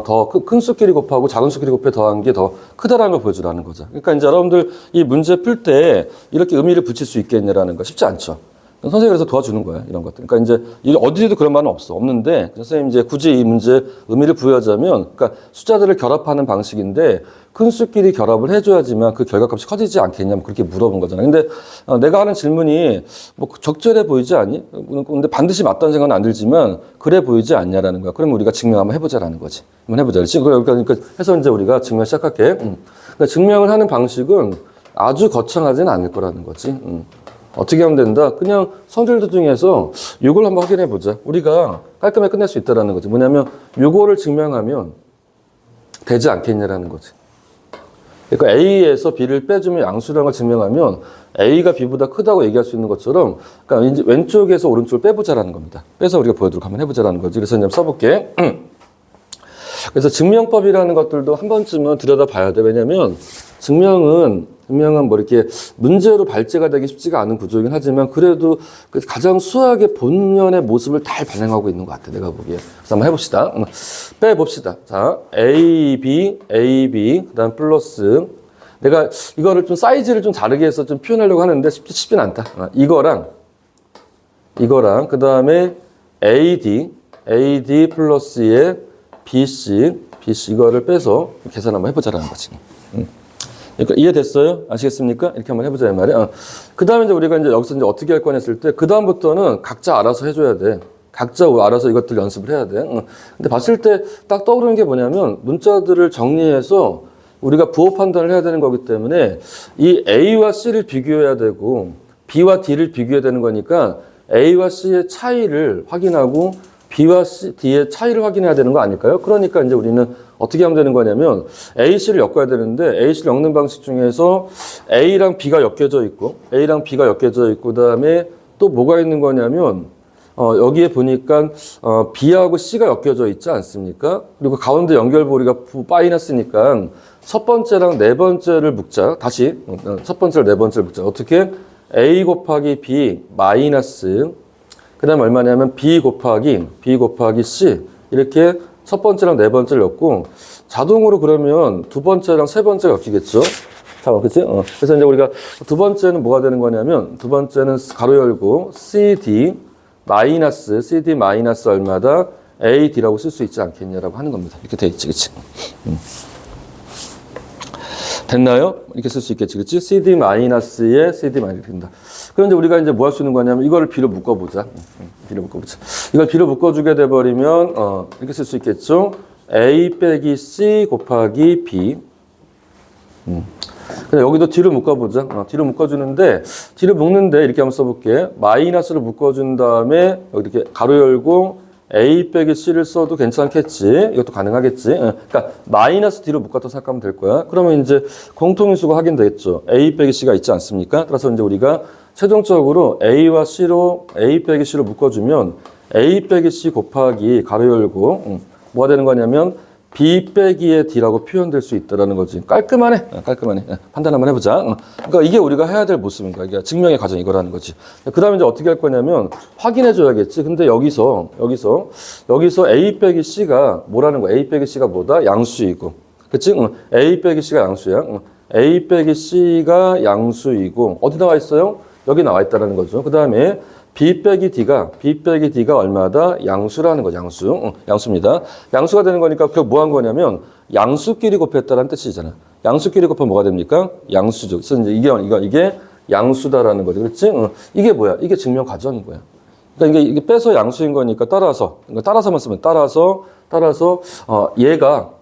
더 큰 수끼리 곱하고 작은 수끼리 곱해 더한 게 더 크다라는 걸 보여주라는 거죠. 그러니까 이제 여러분들 이 문제 풀 때 이렇게 의미를 붙일 수 있겠냐라는 거 쉽지 않죠. 선생님이 그래서 도와주는 거야, 이런 것들. 그러니까 이제 어디에도 그런 말은 없는데 선생님 이제 굳이 이 문제 의미를 부여하자면, 그러니까 숫자들을 결합하는 방식인데 큰 수끼리 결합을 해줘야지만 그 결과값이 커지지 않겠냐, 그렇게 물어본 거잖아요. 근데 내가 하는 질문이 뭐 적절해 보이지 않니? 근데 반드시 맞다는 생각은 안 들지만 그래 보이지 않냐라는 거야. 그러면 우리가 증명 한번 해보자라는 거지. 한번 해보자. 그러니까 해서 이제 우리가 증명 시작할게. 그러니까 증명을 하는 방식은 아주 거창하지는 않을 거라는 거지. 어떻게 하면 된다? 그냥 성질들 중에서 이걸 한번 확인해 보자. 우리가 깔끔하게 끝낼 수 있다는 거지. 뭐냐면 이거를 증명하면 되지 않겠냐라는 거지. 그러니까 A에서 B를 빼주면 양수라는 걸 증명하면 A가 B보다 크다고 얘기할 수 있는 것처럼, 그러니까 이제 왼쪽에서 오른쪽을 빼보자라는 겁니다. 빼서 우리가 보여드리고 한번 해보자라는 거지. 그래서 이제 써볼게. 그래서 증명법이라는 것들도 한 번쯤은 들여다봐야 돼. 왜냐면 증명은 뭐 이렇게 문제로 발제가 되기 쉽지가 않은 구조이긴 하지만 그래도 가장 수학의 본연의 모습을 잘 반영하고 있는 것 같아, 내가 보기에. 그래서 한번 해봅시다. 빼봅시다. 자, A, B, 그 다음 플러스. 내가 이거를 좀 사이즈를 좀 다르게 해서 좀 표현하려고 하는데 쉽진 않다. 이거랑, 그 다음에 AD 플러스에 BC 이거를 빼서 계산 한번 해보자라는 거지. 그러니까 이해됐어요? 아시겠습니까? 이렇게 한번 해보자, 이 말이야. 그 다음에 이제 우리가 이제 여기서 이제 어떻게 할 거냐 했을 때, 그 다음부터는 각자 알아서 해줘야 돼. 각자 알아서 이것들 연습을 해야 돼. 근데 봤을 때 딱 떠오르는 게 뭐냐면, 문자들을 정리해서 우리가 부호 판단을 해야 되는 거기 때문에, 이 A와 C를 비교해야 되고, B와 D를 비교해야 되는 거니까, A와 C의 차이를 확인하고 B와 D의 차이를 확인해야 되는 거 아닐까요? 그러니까 이제 우리는 어떻게 하면 되는 거냐면 A, C를 엮어야 되는데 A, C를 엮는 방식 중에서 A랑 B가 엮여져 있고 A랑 B가 össz겨져 있고 그다음에 또 뭐가 있는 거냐면 여기에 보니까 B하고 C가 엮여져 있지 않습니까? 그리고 가운데 연결고리가 마이너스니까 첫 번째랑 네 번째를 묶자. 다시 첫 번째를 네 번째를 묶자. 어떻게? A 곱하기 B 마이너스 그 다음에 얼마냐면 B 곱하기 C 이렇게 첫 번째랑 네 번째를 엮고 자동으로 그러면 두 번째랑 세 번째가 엮이겠죠? 잠깐, 그치? 그래서 이제 우리가 두 번째는 뭐가 되는 거냐면 두 번째는 가로 열고 CD 마이너스 얼마다 AD라고 쓸 수 있지 않겠냐라고 하는 겁니다. 이렇게 돼 있지, 그치? 됐나요? 이렇게 쓸 수 있겠지, 그치? CD 마이너스에 CD 마이너스 된다. 그런데 우리가 이제 뭐 할 수 있는 거냐면 이거를 B로 묶어보자. B로 묶어보자. 이걸 B로 묶어주게 돼버리면 이렇게 쓸 수 있겠죠? A 빼기 C 곱하기 B. 근데 여기도 D로 묶어보자. D로 묶어주는데 D로 묶는데 이렇게 한번 써볼게. 마이너스로 묶어준 다음에 여기 이렇게 가로 열고 A 빼기 C를 써도 괜찮겠지. 이것도 가능하겠지. 그러니까 마이너스 D로 묶었다 생각하면 될 거야. 그러면 이제 공통인수가 확인되겠죠. A 빼기 C가 있지 않습니까? 따라서 이제 우리가 최종적으로 A와 C로 A 빼기 C로 묶어주면 A 빼기 C 곱하기 가로 열고 뭐가 되는 거냐면 B 빼기의 D라고 표현될 수 있다라는 거지. 깔끔하네. 판단 한번 해보자. 그러니까 이게 우리가 해야 될 모습인가. 이게 증명의 과정 이거라는 거지. 그 다음에 이제 어떻게 할 거냐면 확인해줘야겠지. 근데 여기서 A 빼기 C가 뭐라는 거야? A 빼기 C가 뭐다? 양수이고. 그치? A 빼기 C가 양수야. A 빼기 C가 양수이고. 어디 나와 있어요? 여기 나와 있다라는 거죠. 그 다음에 B 빼기 D가 얼마다? 양수라는 거죠. 양수입니다. 양수가 되는 거니까 그 뭐 한 거냐면 양수끼리 곱했다라는 뜻이잖아. 양수끼리 곱하면 뭐가 됩니까? 양수죠. 그래서 이제 이게 양수다라는 거죠. 그렇지? 이게 뭐야? 이게 증명 과정인 거야. 그러니까 이게 빼서 양수인 거니까 따라서만 쓰면 따라서 얘가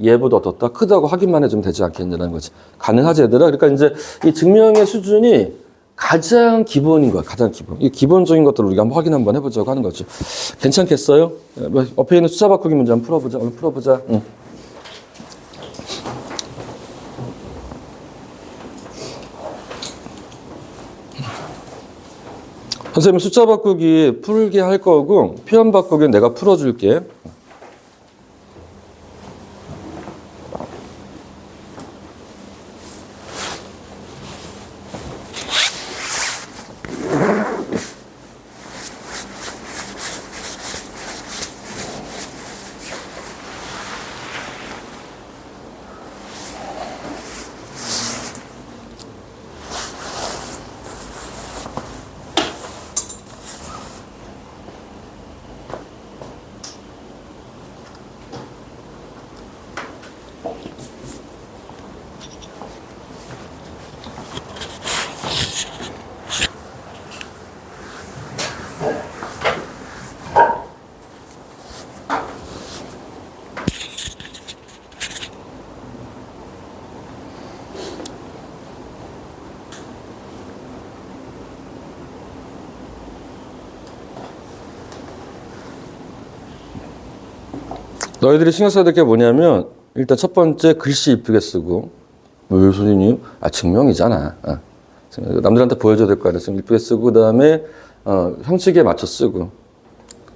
얘보다 어떻다? 크다고 확인만 해주면 되지 않겠냐는 거지. 가능하지 얘들아? 그러니까 이제 이 증명의 수준이 가장 기본인 거야. 가장 기본. 이 기본적인 것들을 우리가 한번 확인 한번 해보자고 하는 거죠. 괜찮겠어요? 옆에 있는 숫자 바꾸기 문제 한번 풀어보자. 오늘 풀어보자. 선생님 숫자 바꾸기 풀게 할 거고 표현 바꾸기는 내가 풀어줄게. 너희들이 신경 써야 될 게 뭐냐면 일단 첫 번째 글씨 이쁘게 쓰고 왜 선생님? 증명이잖아. 남들한테 보여줘야 될 거 아니야. 이쁘게 쓰고 그다음에 형식에 맞춰 쓰고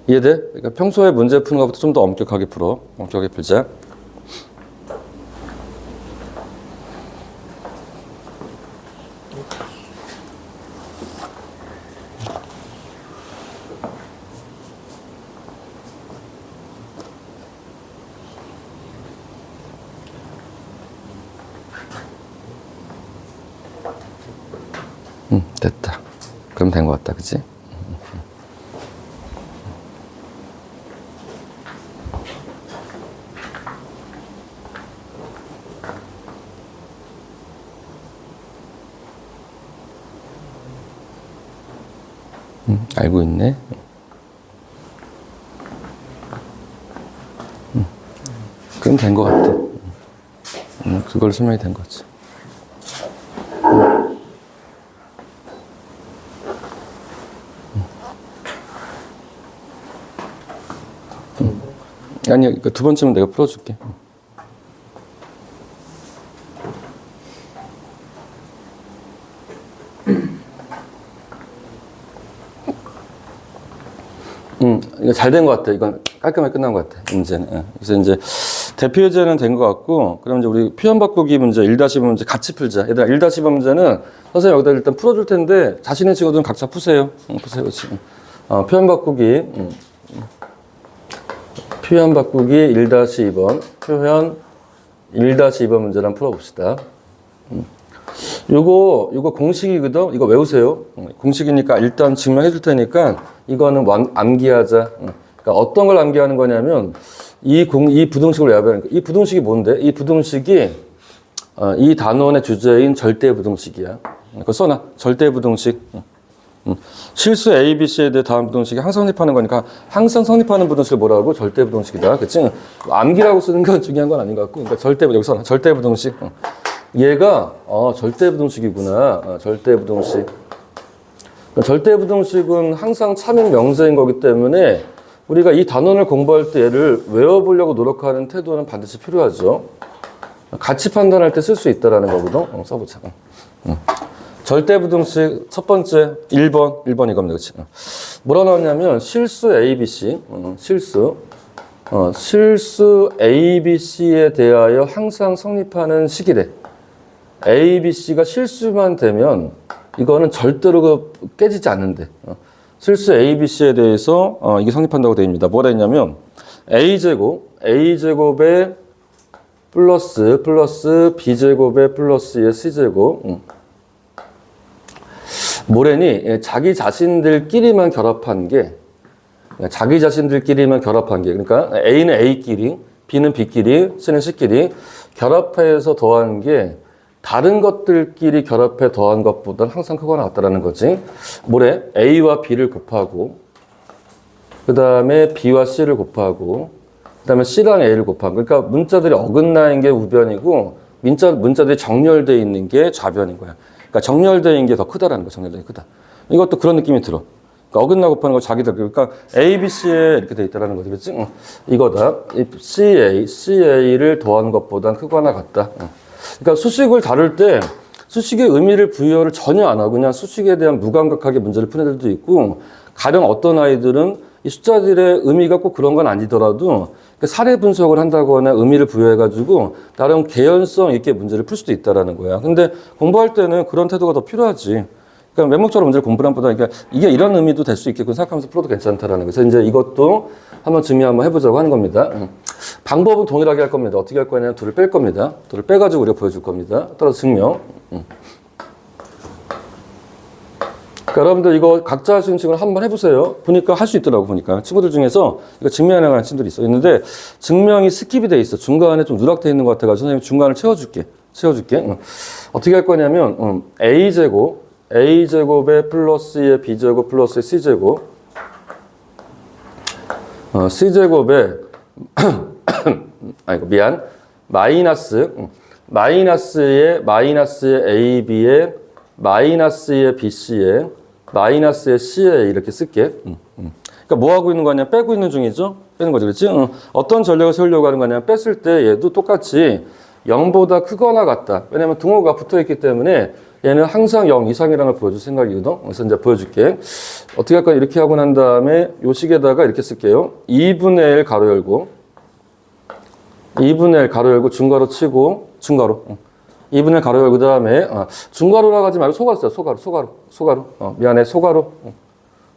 이해돼? 그러니까 평소에 문제 푸는 것부터 좀 더 엄격하게 풀어. 엄격하게 풀자. 됐다. 그럼 된 것 같다. 그치? 알고 있네. 그럼 된 것 같아. 그걸 설명이 된 거지. 아니, 그러니까 두 번째는 내가 풀어줄게. 이거 잘 된 것 같아. 이건 깔끔하게 끝난 것 같아. 문제는. 예. 그래서 이제 대표 예제는 된 것 같고, 그럼 이제 우리 표현 바꾸기 문제 1-2번 문제 같이 풀자. 얘들아, 1-2번 문제는 선생님 여기다 일단 풀어줄 텐데, 자신의 친구들은 각자 푸세요. 푸세요, 지금. 표현 바꾸기. 표현 바꾸기 1-2번. 표현 1-2번 문제를 한번 풀어봅시다. 요거 공식이거든? 이거 외우세요. 공식이니까 일단 증명해 줄 테니까 이거는 암기하자. 그러니까 어떤 걸 암기하는 거냐면 이 부등식을 외워야 이 부등식이 뭔데? 이 부등식이 이 단원의 주제인 절대 부등식이야. 그거 써놔. 절대 부등식. 실수 A, B, C에 대해 다음 부등식이 항상 성립하는 거니까 항상 성립하는 부등식을 뭐라고? 절대 부등식이다. 그치? 암기라고 쓰는 건 중요한 건 아닌 것 같고. 그러니까 여기 써놔. 절대 부등식. 얘가 절대 부등식이구나. 절대 부등식. 절대 부등식은 항상 참인 명제인 거기 때문에 우리가 이 단원을 공부할 때 얘를 외워보려고 노력하는 태도는 반드시 필요하죠. 가치 판단할 때 쓸 수 있다라는 거거든. 써보자. 절대 부등식 첫 번째 1번 이겁니다. 그렇지? 뭐라 나왔냐면 실수 A, B, C. 실수 A, B, C에 대하여 항상 성립하는 식이래. A, B, C가 실수만 되면 이거는 절대로 깨지지 않는데. 실수 A, B, C에 대해서 이게 성립한다고 되어 있습니다. 뭐라 했냐면 A제곱에 플러스 B제곱에 플러스의 C제곱. 뭐래니? 자기 자신들끼리만 결합한 게 그러니까 A는 A끼리, B는 B끼리, C는 C끼리 결합해서 더한 게 다른 것들끼리 결합해 더한 것보다 항상 크거나 같다라는 거지. 뭐래? A와 B를 곱하고, 그 다음에 B와 C를 곱하고, 그 다음에 C랑 A를 곱하고. 그러니까 문자들이 어긋나 있는 게 우변이고, 문자들이 정렬되어 있는 게 좌변인 거야. 그러니까 정렬되어 있는 게 더 크다라는 거야. 정렬되어 있는 게 크다. 이것도 그런 느낌이 들어. 그러니까 어긋나 곱하는 거 자기들. 그러니까 A, B, C에 이렇게 돼 있다라는 거지. 그렇지? 이거다. CA를 더한 것보다 크거나 같다. 그러니까 수식을 다룰 때 수식의 의미를 부여를 전혀 안 하고 그냥 수식에 대한 무감각하게 문제를 푸는 애들도 있고, 가령 어떤 아이들은 이 숫자들의 의미가 꼭 그런 건 아니더라도 사례 분석을 한다거나 의미를 부여해가지고 나름 개연성 있게 문제를 풀 수도 있다라는 거야. 근데 공부할 때는 그런 태도가 더 필요하지. 그러니까 맹목적으로 문제를 공부를 한보다 그러니까 이게 이런 의미도 될 수 있겠군 생각하면서 풀어도 괜찮다라는 거예요. 그래서 이제 이것도 한번 증명 한번 해보자고 하는 겁니다. 방법은 동일하게 할 겁니다. 어떻게 할 거냐면 둘을 뺄 겁니다. 둘을 빼가지고 우리가 보여줄 겁니다. 따라서 증명. 그러니까 여러분들 이거 각자 할 수 있는 식으로 한번 해보세요. 보니까 할 수 있더라고. 보니까 친구들 중에서 이거 증명해 나가는 친구들이 있는데 증명이 스킵이 돼 있어. 중간에 좀 누락돼 있는 것 같아가지고 선생님이 중간을 채워줄게. 어떻게 할 거냐면 A제곱에 플러스의 B제곱 플러스의 C제곱 C제곱에 마이너스의 AB에 마이너스의 BC에 마이너스의 C에 이렇게 쓸게. 그러니까 뭐 하고 있는 거냐? 빼고 있는 중이죠? 빼는 거죠. 그렇지? 어떤 전략을 세우려고 하는 거냐? 뺐을 때 얘도 똑같이 0보다 크거나 같다. 왜냐면 등호가 붙어 있기 때문에 얘는 항상 0 이상이라는 걸 보여줄 생각이거든. 그래서 이제 보여줄게. 어떻게 할 거냐? 이렇게 하고 난 다음에 요 식에다가 이렇게 쓸게요. 2분의 1 가로 열고 2분의 1 가로 열고 중괄호 치고 중괄호 2분의 1 가로 열고 그 다음에 중괄호라고 하지 말고 소괄호 써요. 소괄호. 미안해.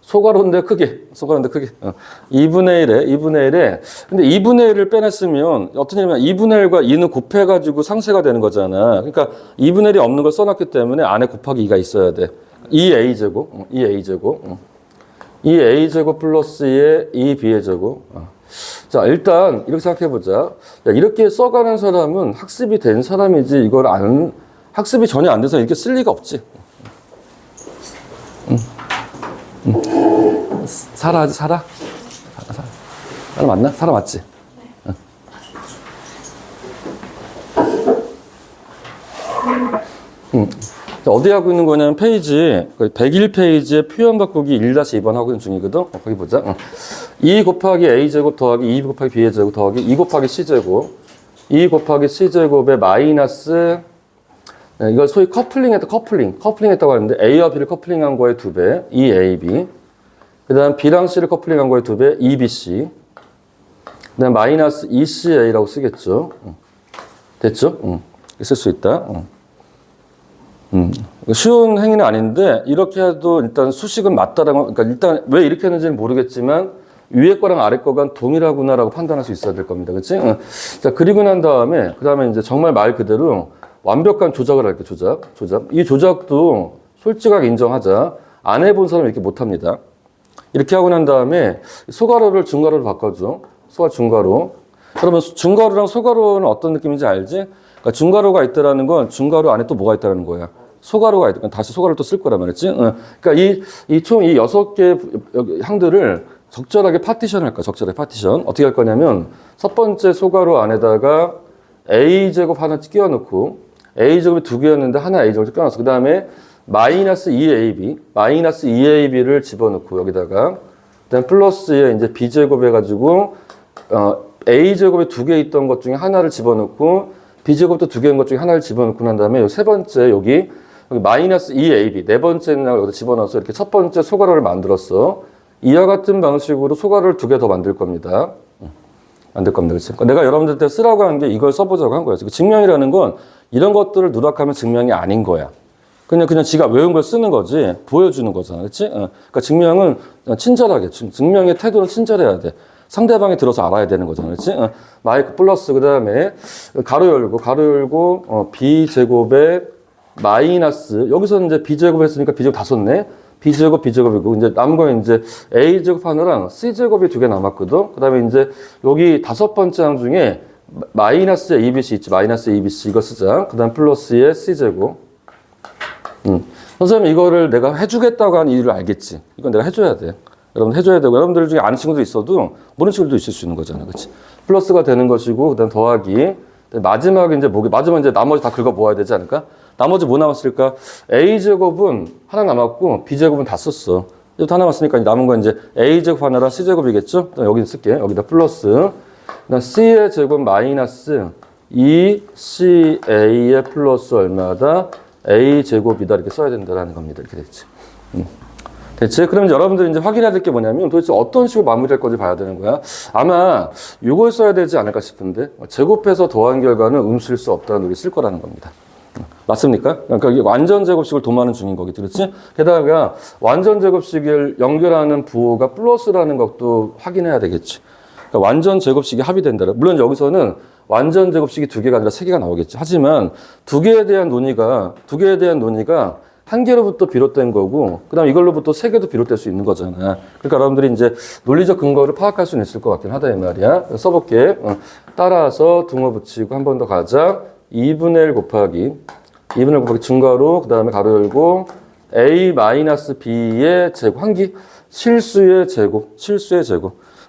소괄호인데 크게. 2분의 1에 근데 2분의 1을 빼냈으면 어떤 일이냐면 2분의 1과 2는 곱해가지고 상쇄가 되는 거잖아. 그러니까 2분의 1이 없는 걸 써놨기 때문에 안에 곱하기 2가 있어야 돼. 2a제곱 2a제곱 플러스의 2b의 제곱. 자, 일단 이렇게 생각해보자. 이렇게 써가는 사람은 학습이 된 사람이지 이걸 학습이 전혀 안 돼서 이렇게 쓸 리가 없지. 사라. 사라 맞나? 사라 맞지? 어디 하고 있는 거냐면 페이지 101페이지에 표현 바꾸기 1-2번 하고 있는 중이거든. 거기 보자. 2 곱하기 a제곱 더하기 2 곱하기 b의 제곱 더하기 2 곱하기 c제곱 2 곱하기 c제곱의 마이너스 네, 이걸 소위 커플링했다고 하는데 a와 b를 커플링한 거의 2배 2ab 그 다음 b랑 c를 커플링한 거의 2배 2bc 그 다음 마이너스 2ca라고 쓰겠죠. 됐죠? 쓸 수 있다. 쉬운 행위는 아닌데 이렇게 해도 일단 수식은 맞다라고 그러니까 일단 왜 이렇게 했는지는 모르겠지만 위에 거랑 아래 거가 동일하구나라고 판단할 수 있어야 될 겁니다. 그렇지? 자, 그리고 난 다음에 그다음에 이제 정말 말 그대로 완벽한 조작을 할게요. 조작. 이 조작도 솔직하게 인정하자. 안 해본 사람은 이렇게 못 합니다. 이렇게 하고 난 다음에 소가로를 중가로로 바꿔줘. 소가 중가로. 그러면 중가로랑 소가로는 어떤 느낌인지 알지? 그러니까 중가로가 있다라는 건 중가로 안에 또 뭐가 있다라는 거야. 소가로가 있다. 다시 소가로를 또 쓸 거란 말이지. 그러니까 이 총 이 6개 항들을 적절하게 파티션을 할 거야. 적절하게 파티션. 어떻게 할 거냐면 첫 번째 소가로 안에다가 a제곱 하나 끼워 넣고 a제곱이 2개였는데 하나 a제곱을 끼워 넣었어. 그 다음에 마이너스 2ab를 집어넣고 여기다가 그다음 플러스에 이제 b제곱 해가지고 a제곱에 2개 있던 것 중에 하나를 집어넣고 b제곱도 2개인 것 중에 하나를 집어넣고 난 다음에 세 번째 여기 마이너스 2ab 네 번째는 여기다 집어넣어서 이렇게 첫 번째 소가로를 만들었어. 이와 같은 방식으로 소가로를 2개 더 만들 겁니다. 그렇지? 그러니까 내가 여러분들한테 쓰라고 한 게 이걸 써보자고 한 거예요. 증명이라는 건 이런 것들을 누락하면 증명이 아닌 거야. 그냥 지가 외운 걸 쓰는 거지, 보여주는 거잖아. 그렇지? 그러니까 증명은 친절하게, 증명의 태도는 친절해야 돼. 상대방이 들어서 알아야 되는 거잖아. 그렇지? 마이크 플러스, 그 다음에 가로 열고, b제곱에 마이너스, 여기서는 이제 b제곱 했으니까 b제곱 다 썼네? b제곱이고, 이제 남은 건 이제 a제곱 하나랑 c제곱이 2개 남았거든? 그 다음에 이제 여기 5번째 항 중에 마이너스 abc 있지, 마이너스 abc 이거 쓰자. 그 다음 플러스에 c제곱. 선생님 이거를 내가 해주겠다고 하는 이유를 알겠지. 이건 내가 해줘야 돼. 여러분 해줘야 되고 여러분들 중에 아는 친구도 있어도 모르는 친구도 있을 수 있는 거잖아. 그렇지? 플러스가 되는 것이고 그다음 더하기 마지막에 이제 마지막 이제 나머지 다 긁어 모아야 되지 않을까? 나머지 뭐 남았을까? a제곱은 하나 남았고 b제곱은 다 썼어. 이것도 하나 남았으니까 남은 건 이제 a제곱 하나랑 c제곱이겠죠? 여기 쓸게. 여기다 플러스. 그다음 c의 제곱 마이너스 2ca의 플러스 얼마다? a제곱이다 이렇게 써야 된다는 겁니다. 이렇게 됐지. 됐지? 그럼 여러분들이 이제 확인해야 될 게 뭐냐면 도대체 어떤 식으로 마무리할 건지 봐야 되는 거야. 아마 이걸 써야 되지 않을까 싶은데 제곱해서 더한 결과는 음수일 수 없다는 논리 쓸 거라는 겁니다. 맞습니까? 그러니까 이게 완전 제곱식을 도모하는 중인 거겠지. 그렇지? 게다가 완전 제곱식을 연결하는 부호가 플러스라는 것도 확인해야 되겠지. 그러니까 완전 제곱식이 합의된다. 물론 여기서는 완전 제곱식이 2개가 아니라 3개가 나오겠지. 하지만 2개에 대한 논의가 한 개로부터 비롯된 거고, 그 다음 이걸로부터 3개도 비롯될 수 있는 거잖아. 그러니까 여러분들이 이제 논리적 근거를 파악할 수는 있을 것 같긴 하다, 이 말이야. 써볼게. 따라서 등호 붙이고 한 번 더 가자. 2분의 1 곱하기 증가로, 그 다음에 가로 열고, a-b의 제곱, 한기, 실수의 제곱.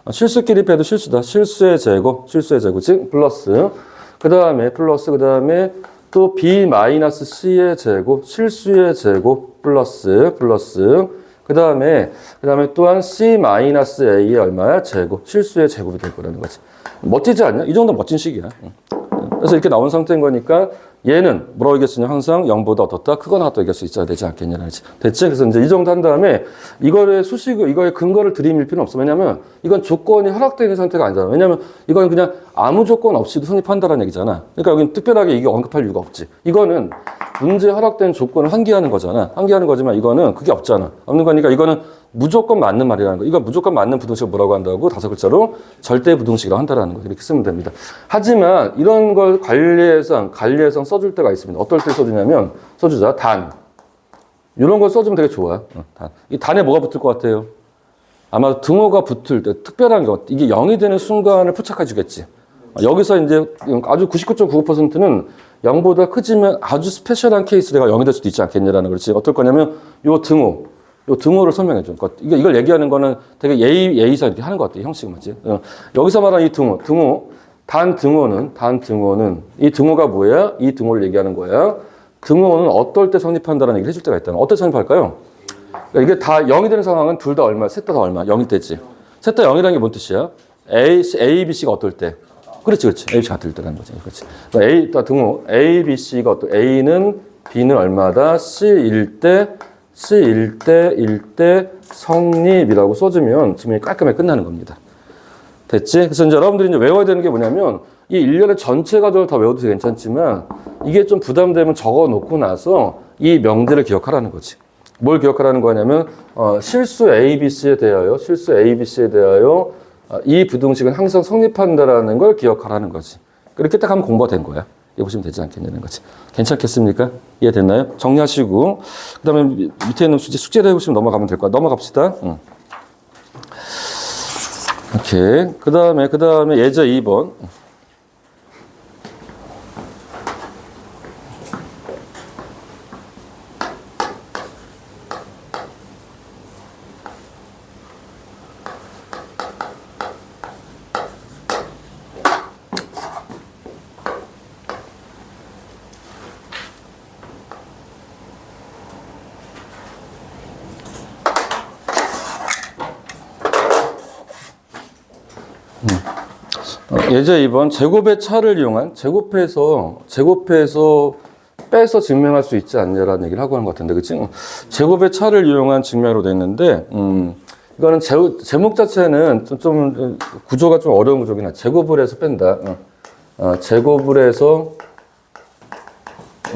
실수끼리 빼도 실수다. 실수의 제곱, 즉 플러스. 그 다음에 또 b-c의 제곱, 실수의 제곱, 플러스. 그 다음에 또한 c-a의 얼마야? 제곱, 실수의 제곱이 될 거라는 거지. 멋지지 않냐? 이 정도 멋진 식이야. 그래서 이렇게 나온 상태인 거니까 얘는 뭐라고 얘기했으냐? 항상 0보다 어떻다? 크거나 같다 얘기할 수 있어야 되지 않겠냐? 됐지? 그래서 이제 이 정도 한 다음에 이거의 근거를 들이밀 필요는 없어. 왜냐면 이건 조건이 허락되어 있는 상태가 아니잖아. 왜냐면 이건 그냥 아무 조건 없이도 성립한다라는 얘기잖아. 그러니까 여기는 특별하게 이게 언급할 이유가 없지. 이거는 문제에 허락된 조건을 환기하는 거잖아. 환기하는 거지만 이거는 그게 없잖아. 없는 거니까 이거는 무조건 맞는 말이라는 거. 이거 무조건 맞는 부등식을 뭐라고 한다고? 5글자로 절대 부등식이라고 한다라는 거. 이렇게 쓰면 됩니다. 하지만 이런 걸 관리해상 써줄 때가 있습니다. 어떨 때 써주냐면 써주자. 단. 이런 걸 써주면 되게 좋아. 단. 이 단에 뭐가 붙을 것 같아요? 아마 등호가 붙을 때 특별한 것. 이게 0이 되는 순간을 포착해 주겠지. 여기서 이제 아주 99.99%는 0보다 크지만 아주 스페셜한 케이스가 0이 될 수도 있지 않겠냐라는 거지. 어떨 거냐면 요 등호를 설명해 줘. 그러니까 이걸 얘기하는 거는 되게 예의상 이렇게 하는 것 같아. 형식 맞지? 여기서 말하는 이 단 등호는 이 등호가 뭐야? 이 등호를 얘기하는 거야. 등호는 어떨 때 성립한다는 얘기를 해줄 때가 있다는. 어떨 때 성립할까요? 그러니까 이게 다 0이 되는 상황은 둘 다 얼마? 셋 다 얼마? 0일 때지. 셋 다 0이라는 게 뭔 뜻이야? A, B, C가 어떨 때? 그렇지. A, B, C가 같을 때라는 거지. 그렇지. A, 등호. A, B, C가 어떨 때? A는 B는 얼마다? C일 때, C일 때, 일 때 성립이라고 써주면 증명이 깔끔하게 끝나는 겁니다. 됐지? 그래서 이제 여러분들이 이제 외워야 되는 게 뭐냐면 이 일련의 전체 과정을 다 외워도 괜찮지만 이게 좀 부담되면 적어 놓고 나서 이 명제를 기억하라는 거지. 뭘 기억하라는 거냐면 실수 ABC에 대하여 이 부등식은 항상 성립한다라는 걸 기억하라는 거지. 그렇게 딱 하면 공부가 된 거야. 이거 보시면 되지 않겠냐는 거지. 괜찮겠습니까? 이해됐나요? 정리하시고 그다음에 밑에 있는 숙제를 해보시면 넘어가면 될 거야. 넘어갑시다. 오케이. 그다음에 예제 2번. 예제 2번 제곱의 차를 이용한 제곱해서 빼서 증명할 수 있지 않냐라는 얘기를 하고 하는 것 같은데, 그치? 제곱의 차를 이용한 증명으로 되어 있는데, 이거는 제목 자체는 좀 구조가 좀 어려운 구조긴 해. 제곱을 해서 뺀다. 제곱을 해서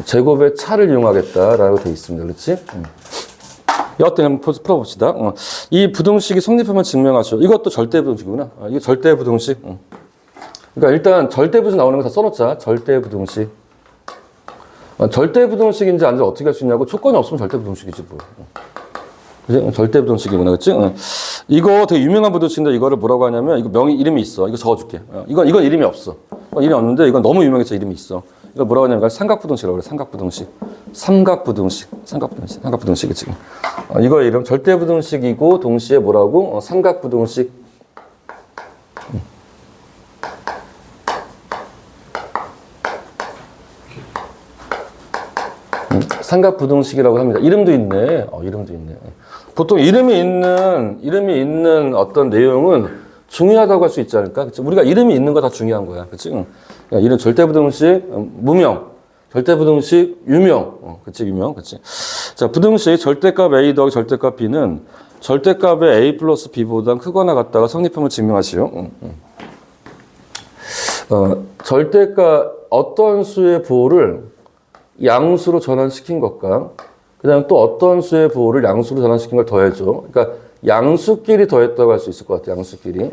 제곱의 차를 이용하겠다라고 되어 있습니다. 그렇지? 여하튼 한번 풀어봅시다. 이 부등식이 성립하면 증명하시오. 이것도 절대부등식이구나. 이게 절대부등식. 그러니까 일단 절대부등식 나오는 거 다 써놓자. 절대부등식. 절대부등식인지 아닌지 어떻게 할 수 있냐고. 조건이 없으면 절대부등식이지 뭐. 그치? 절대부등식이구나. 그치? 이거 되게 유명한 부등식인데 이거를 뭐라고 하냐면 이거 이름이 있어. 이거 적어줄게. 이건 이름이 없어. 이름이 없는데 이건 너무 유명해서 이름이 있어. 이거 뭐라고 하냐면 삼각부등식이라고 그래. 삼각부등식 지금. 이거 이름 절대부등식이고 동시에 뭐라고? 삼각부등식. 삼각부등식이라고 합니다. 이름도 있네. 이름도 있네. 보통 이름이 있는 어떤 내용은 중요하다고 할 수 있지 않을까? 그치? 우리가 이름이 있는 거 다 중요한 거야. 그치? 그러니까 이름 절대부등식, 무명. 절대부등식, 유명. 그치, 유명. 그치. 자, 부등식 절대값 A 더하기 절대값 B는 절대값의 A 플러스 B보다 크거나 같다가 성립함을 증명하시오. 절대값, 어떤 수의 부호를 양수로 전환시킨 것과 그 다음에 또 어떤 수의 부호를 양수로 전환시킨 걸 더해줘. 그러니까 양수끼리 더했다고 할 수 있을 것 같아. 양수끼리.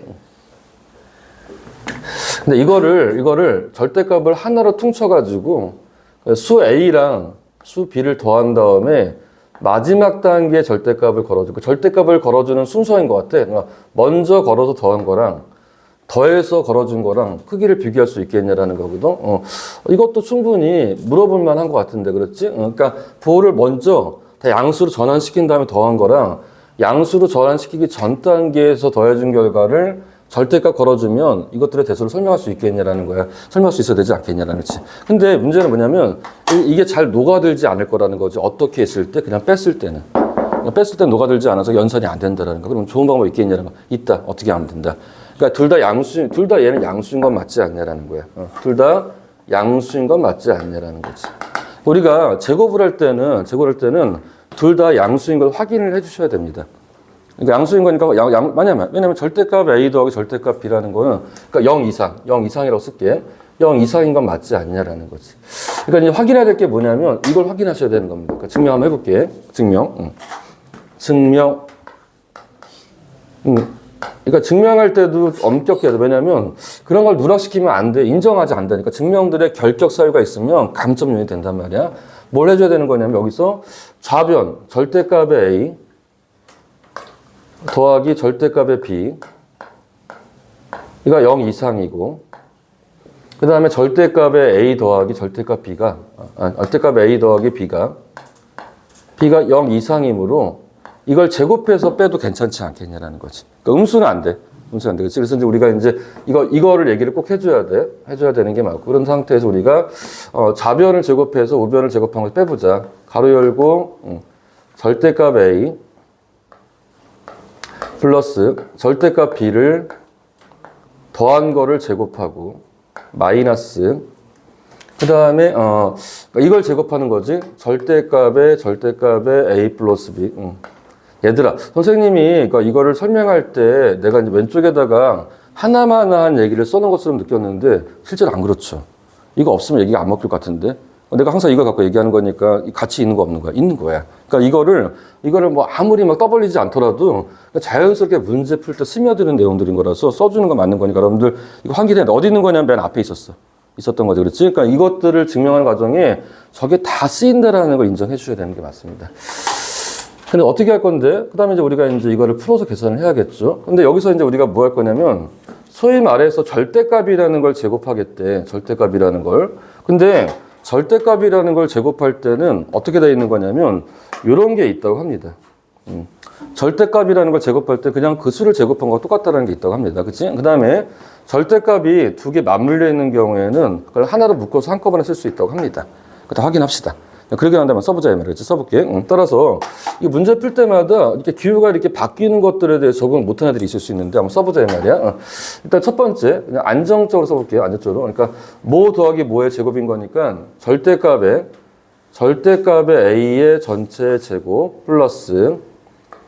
근데 이거를 절대값을 하나로 퉁쳐가지고 수 A랑 수 B를 더한 다음에 마지막 단계에 절대값을 걸어줘. 그 절대값을 걸어주는 순서인 것 같아. 그러니까 먼저 걸어서 더한 거랑 더해서 걸어준 거랑 크기를 비교할 수 있겠냐라는 거거든. 이것도 충분히 물어볼 만한 것 같은데, 그렇지? 그러니까 부호를 먼저 다 양수로 전환시킨 다음에 더한 거랑 양수로 전환시키기 전 단계에서 더해준 결과를 절대값 걸어주면 이것들의 대소를 설명할 수 있겠냐라는 거야. 설명할 수 있어야 되지 않겠냐라는 거지. 근데 문제는 뭐냐면 이게 잘 녹아들지 않을 거라는 거지. 어떻게 했을 때? 그냥 뺐을 때는. 뺐을 때 녹아들지 않아서 연산이 안 된다라는 거. 그럼 좋은 방법이 있겠냐는 거. 있다. 어떻게 하면 된다. 그러니까 둘 다 얘는 양수인 건 맞지 않냐라는 거야. 둘 다 양수인 건 맞지 않냐라는 거지. 우리가 제곱을 할 때는 둘 다 양수인 걸 확인을 해 주셔야 됩니다. 그러니까 양수인 거니까 왜냐면 절대값 A 더하기 절대값 B라는 거는 그러니까 0 이상이라고 쓸게. 0 이상인 건 맞지 않냐라는 거지. 그러니까 이제 확인해야 될 게 뭐냐면 이걸 확인하셔야 되는 겁니다. 그러니까 증명 한번 해볼게. 증명. 그러니까 증명할 때도 엄격해야 돼. 왜냐면 그런 걸 누락시키면 안 돼. 인정하지 않다니까. 증명들의 결격 사유가 있으면 감점 요인이 된단 말이야. 뭘 해줘야 되는 거냐면 여기서 좌변 절대값의 A 더하기 절대값의 B 이가 0 이상이고 그 다음에 절대값의 A 더하기 절대값 B가 절대값의 A 더하기 B가 0 이상이므로 이걸 제곱해서 빼도 괜찮지 않겠냐라는 거지. 그러니까 음수는 안 돼. 그치? 그래서 이제 우리가 이제 이거를 얘기를 꼭 해줘야 돼. 해줘야 되는 게 맞고. 그런 상태에서 우리가, 좌변을 제곱해서 우변을 제곱한 걸 빼보자. 가로 열고, 절대값 A 플러스 절대값 b를 더한 거를 제곱하고 마이너스 그 다음에 이걸 제곱하는 거지. 절대값에 a 플러스 b. 얘들아, 선생님이 그러니까 이거를 설명할 때 내가 이제 왼쪽에다가 하나만 얘기를 써놓은 것처럼 느꼈는데 실제로 안 그렇죠. 이거 없으면 얘기가 안 먹힐 것 같은데. 내가 항상 이거 갖고 얘기하는 거니까 같이 있는 거 없는 거야? 있는 거야. 그러니까 이거를 뭐 아무리 막 떠벌리지 않더라도 자연스럽게 문제 풀 때 스며드는 내용들인 거라서 써주는 거 맞는 거니까 여러분들 이거 확인해. 어디 있는 거냐면 맨 앞에 있었던 거죠. 그렇지? 그러니까 이것들을 증명하는 과정에 저게 다 쓰인다라는 걸 인정해 주셔야 되는 게 맞습니다. 근데 어떻게 할 건데? 그 다음에 이제 우리가 이제 이거를 풀어서 계산을 해야겠죠. 근데 여기서 이제 우리가 뭐 할 거냐면 소위 말해서 절대값이라는 걸 제곱하겠대. 절대값이라는 걸. 근데 절대값이라는 걸 제곱할 때는 어떻게 되어 있는 거냐면 이런 게 있다고 합니다. 절대값이라는 걸 제곱할 때 그냥 그 수를 제곱한 거와 똑같다는 게 있다고 합니다. 그치? 그 다음에 절대값이 두 개 맞물려 있는 경우에는 그걸 하나로 묶어서 한꺼번에 쓸 수 있다고 합니다. 그거 확인합시다. 그렇게 한다면 써보자 이 말이지. 써볼게. 따라서 이 문제 풀 때마다 이렇게 기호가 이렇게 바뀌는 것들에 대해 적응 못하는 애들이 있을 수 있는데 한번 써보자 이 말이야. 일단 첫 번째 그냥 안정적으로 써볼게요. 안정적으로. 그러니까 뭐 더하기 뭐의 제곱인 거니까 절대값에 a의 전체 제곱 플러스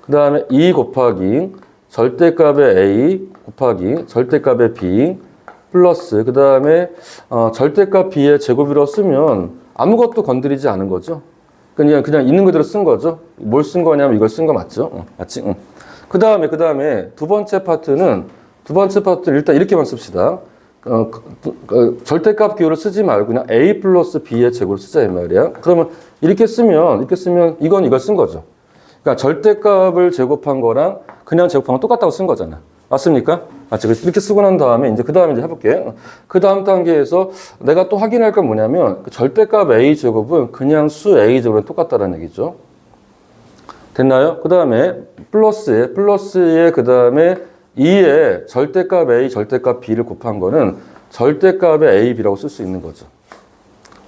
그 다음에 2 곱하기 절대값의 a 곱하기 절대값의 b 플러스 그 다음에 절대값 b의 제곱이라고 쓰면 아무것도 건드리지 않은 거죠. 그냥 있는 그대로 쓴 거죠. 뭘 쓴 거냐면 이걸 쓴 거 맞죠? 맞지? 그 다음에 두 번째 파트는 일단 이렇게만 씁시다. 절대값 기호를 쓰지 말고 그냥 a 플러스 b의 제곱을 쓰자 이 말이야. 그러면 이렇게 쓰면 이걸 쓴 거죠. 그러니까 절대값을 제곱한 거랑 그냥 제곱한 건 똑같다고 쓴 거잖아. 맞습니까? 맞지? 그래서 이렇게 쓰고 난 다음에 그 다음에 이제 해볼게. 그 다음 단계에서 내가 또 확인할 건 뭐냐면 그 절대값 a 제곱은 그냥 수 a 제곱은 똑같다는 얘기죠. 됐나요? 그 다음에 플러스에 그 다음에 2에 절대값 a, 절대값 b를 곱한 거는 절대값의 a, b라고 쓸 수 있는 거죠.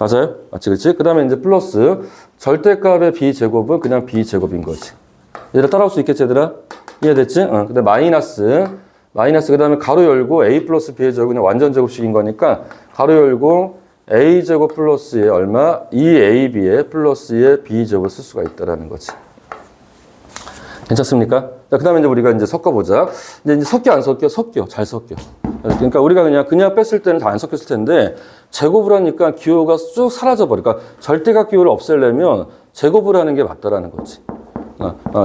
맞아요? 맞지? 그치? 그 다음에 이제 플러스 절대값의 b 제곱은 그냥 b 제곱인 거지. 얘들아 따라올 수 있겠지, 얘들아? 이해됐지? 그 다음에 마이너스 그 다음에 가로 열고 a 플러스 b의 제곱은 그냥 완전 제곱식인 거니까 가로 열고 a 제곱 플러스에 얼마? 2ab의 플러스의 b 제곱을 쓸 수가 있다라는 거지. 괜찮습니까? 자, 그 다음에 이제 우리가 이제 섞어보자. 이제 섞여 안 섞여? 섞여. 잘 섞여. 그러니까 우리가 그냥 뺐을 때는 다 안 섞였을 텐데 제곱을 하니까 기호가 쭉 사라져버려. 그러니까 절대값 기호를 없애려면 제곱을 하는 게 맞다라는 거지.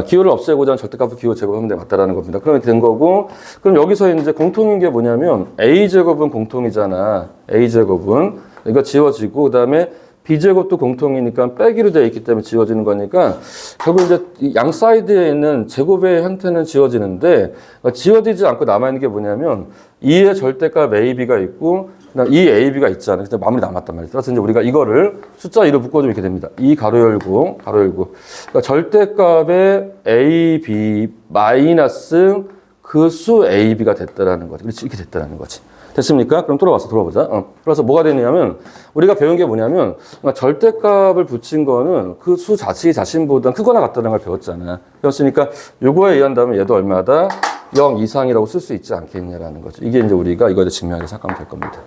기호를 없애고자 하는 절대값 기호 제곱하면 맞다라는 겁니다. 그러면 된 거고, 그럼 여기서 이제 공통인 게 뭐냐면 a 제곱은 공통이잖아. a 제곱은 이거 지워지고 그 다음에 b 제곱도 공통이니까 빼기로 되어 있기 때문에 지워지는 거니까 결국 이제 양 사이드에 있는 제곱의 형태는 지워지는데 지워지지 않고 남아 있는 게 뭐냐면 2의 절대값 ab가 있고 그다음 2ab가 있잖아. 그래서 마무리 남았단 말이야. 그래서 이제 우리가 이거를 숫자 2로 묶어주면 이렇게 됩니다. 2 가로 열고 그러니까 절대값의 ab 마이너스 그 수 ab가 됐다라는 거지. 그렇지? 이렇게 됐다라는 거지. 됐습니까? 그럼 돌아보자. 그래서 뭐가 되냐면 우리가 배운 게 뭐냐면 절대값을 붙인 거는 그 수 자신보다 크거나 같다는 걸 배웠잖아. 배웠으니까 요거에 의한다면 얘도 얼마다? 0 이상이라고 쓸 수 있지 않겠냐라는 거죠. 이게 이제 우리가 이거에 증명해서 생각하면 될 겁니다.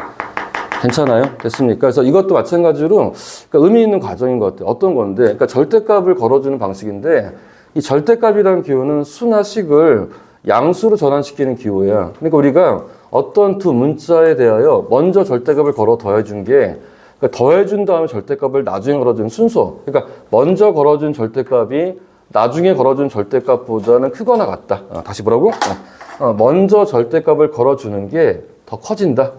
괜찮아요? 됐습니까? 그래서 이것도 마찬가지로 그러니까 의미 있는 과정인 것 같아요. 어떤 건데? 그러니까 절대값을 걸어주는 방식인데 이 절대값이라는 기호는 수나 식을 양수로 전환시키는 기호야. 그러니까 우리가 어떤 두 문자에 대하여 먼저 절대값을 걸어 더해준 게 그러니까 더해준 다음에 절대값을 나중에 걸어준 순서. 그러니까 먼저 걸어준 절대값이 나중에 걸어준 절대값보다는 크거나 같다. 다시 뭐라고? 먼저 절대값을 걸어주는 게 더 커진다.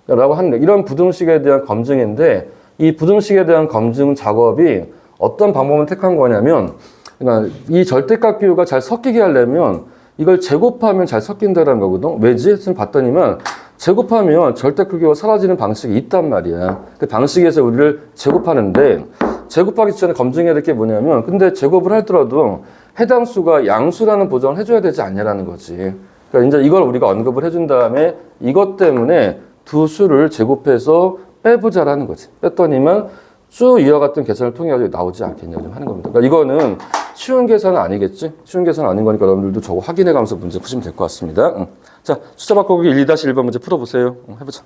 라고 하는 이런 부등식에 대한 검증인데 이 부등식에 대한 검증 작업이 어떤 방법을 택한 거냐면 그러니까 이 절대값 기호가 잘 섞이게 하려면 이걸 제곱하면 잘 섞인다는 거거든. 왜지? 했으면 봤더니만 제곱하면 절대값 기호가 사라지는 방식이 있단 말이야. 그 방식에서 우리를 제곱하는데 제곱하기 전에 검증해야 될 게 뭐냐면 근데 제곱을 하더라도 해당 수가 양수라는 보장을 해줘야 되지 않냐라는 거지. 그러니까 이제 이걸 우리가 언급을 해준 다음에 이것 때문에 두 수를 제곱해서 빼보자라는 거지. 뺐더니만 쭉 이어갔던 계산을 통해 가지고 나오지 않겠냐 좀 하는 겁니다. 그러니까 이거는 쉬운 계산은 아니겠지? 쉬운 계산은 아닌 거니까 여러분들도 저거 확인해 가면서 문제 푸시면 될 것 같습니다. 자, 숫자 바꾸기 1-1번 문제 풀어보세요. 해보자.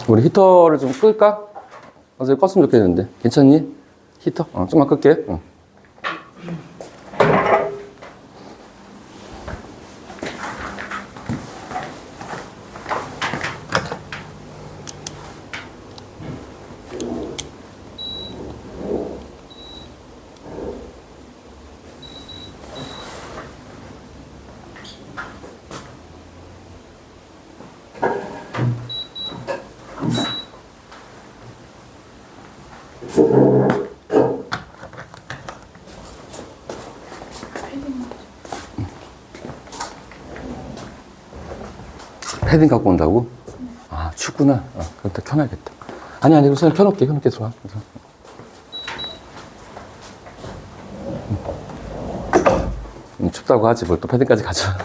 우리 히터를 좀 끌까? 어제 껐으면 좋겠는데. 괜찮니? 히터? 좀만 끌게. 패딩 갖고 온다고? 아, 춥구나. 그럼 또 켜놔야겠다. 아니, 우선 켜놓게 들어와. 춥다고 하지, 뭘 또 패딩까지 가져와.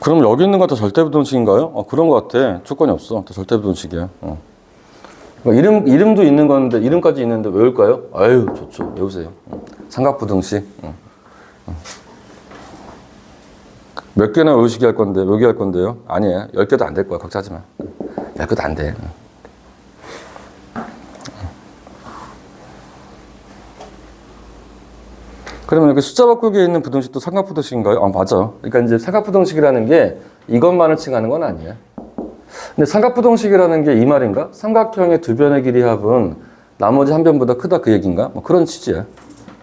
그럼 여기 있는 거 다 절대부동식인가요? 그런 것 같아. 조건이 없어. 다 절대부동식이야. 이름도 있는 건데, 이름까지 있는데 외울까요? 아유, 좋죠. 외우세요. 삼각부등식. 몇 개나 외우시게 할 건데, 몇 개 할 건데요? 아니에요. 10개도 안 될 거야. 걱정하지 마. 10개도 안 돼. 그러면 여기 숫자 바꾸기에 있는 부등식도 삼각부등식인가요? 맞아. 그러니까 이제 삼각부등식이라는 게 이것만을 칭하는 건 아니야. 근데 삼각부등식이라는 게 이 말인가? 삼각형의 두 변의 길이 합은 나머지 한 변보다 크다 그 얘기인가? 뭐 그런 취지야.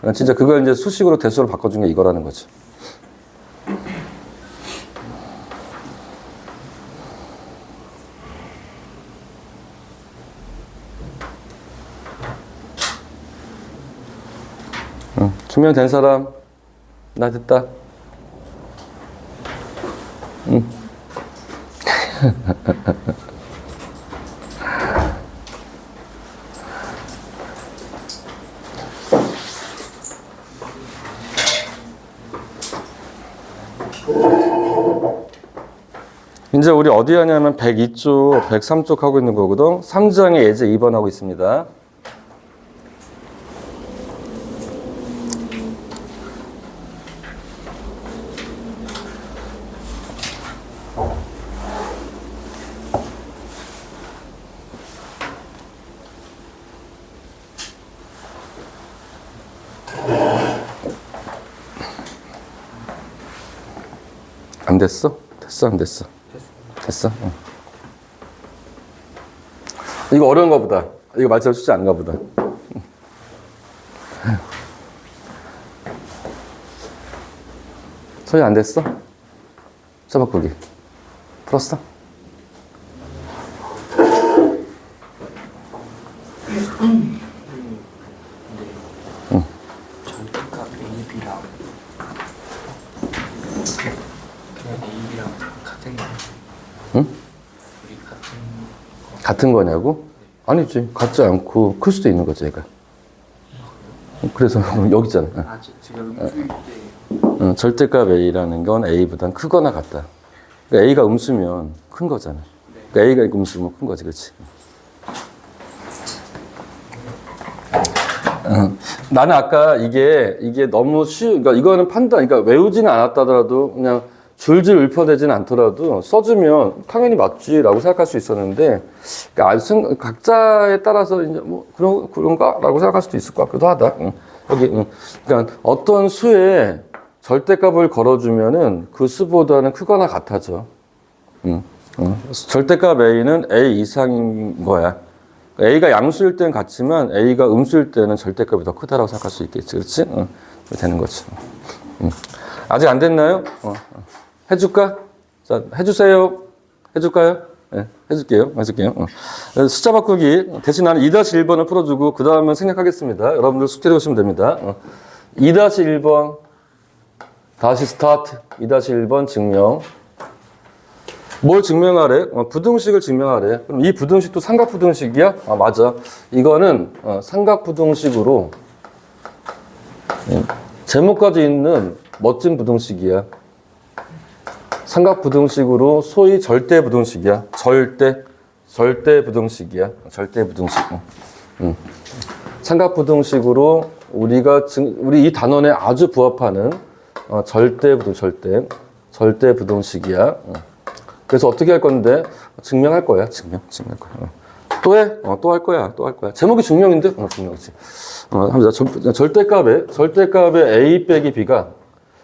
그러니까 진짜 그걸 이제 수식으로 대수로 바꿔준 게 이거라는 거지. 준비된 사람? 나 됐다. 이제 우리 어디 하냐면 102쪽, 103쪽 하고 있는 거거든. 3장의 예제 2번 하고 있습니다. 안 됐어? 됐어, 안 됐어? 됐어? 응. 이거 어려운가 보다. 이거 말처럼 쉽지 않은가 보다. 소리 안 됐어? 써바꾸기. 풀었어? 절대값 AB랑 그냥 AB랑 같은 거. 응? 우리 같은 거냐고? 아니지. 같지 않고 클 수도 있는 거지, 얘가. 그래서 여기 있잖아. 지금 음수일 때 절대값 A라는 건 A보단 크거나 같다. 그러니까 A가 음수면 큰 거잖아. 그러니까 A가 음수면 큰 거지, 그렇지? 나는 아까 이게 너무 그러니까 이거는 그러니까 외우지는 않았다더라도 그냥 줄줄 읊어대지는 않더라도 써주면 당연히 맞지라고 생각할 수 있었는데, 그러니까 각자에 따라서 이제 뭐 그런가라고 생각할 수도 있을 것 같기도 하다. 여기, 그러니까 어떤 수에 절대값을 걸어주면은 그 수보다는 크거나 같아져. 절대값 A는 A 이상인 거야. A가 양수일 때는 같지만 A가 음수일 때는 절대값이 더 크다라고 생각할 수 있겠지. 그렇지? 되는 거지. 아직 안 됐나요? 해줄까? 자, 해주세요. 해줄까요? 예, 해줄게요. 그래서 숫자 바꾸기 대신 나는 2-1번을 풀어주고 그 다음은 생략하겠습니다. 여러분들 숙제 해오시면 됩니다. 2-1번 다시 스타트. 2-1번 증명. 뭘 증명하래? 부등식을 증명하래. 그럼 이 부등식도 삼각부등식이야? 아, 맞아. 이거는 삼각부등식으로 제목까지 있는 멋진 부등식이야. 삼각부등식으로 소위 절대부등식이야. 절대부등식이야. 절대부등식. 삼각부등식으로 우리 이 단원에 아주 부합하는 절대부등식이야. 그래서 어떻게 할 건데? 증명할 거야. 증명할 거야. 또 해? 또 할 거야. 제목이 증명인데? 증명이지. 합니다. 절대값의 A 빼기 B가,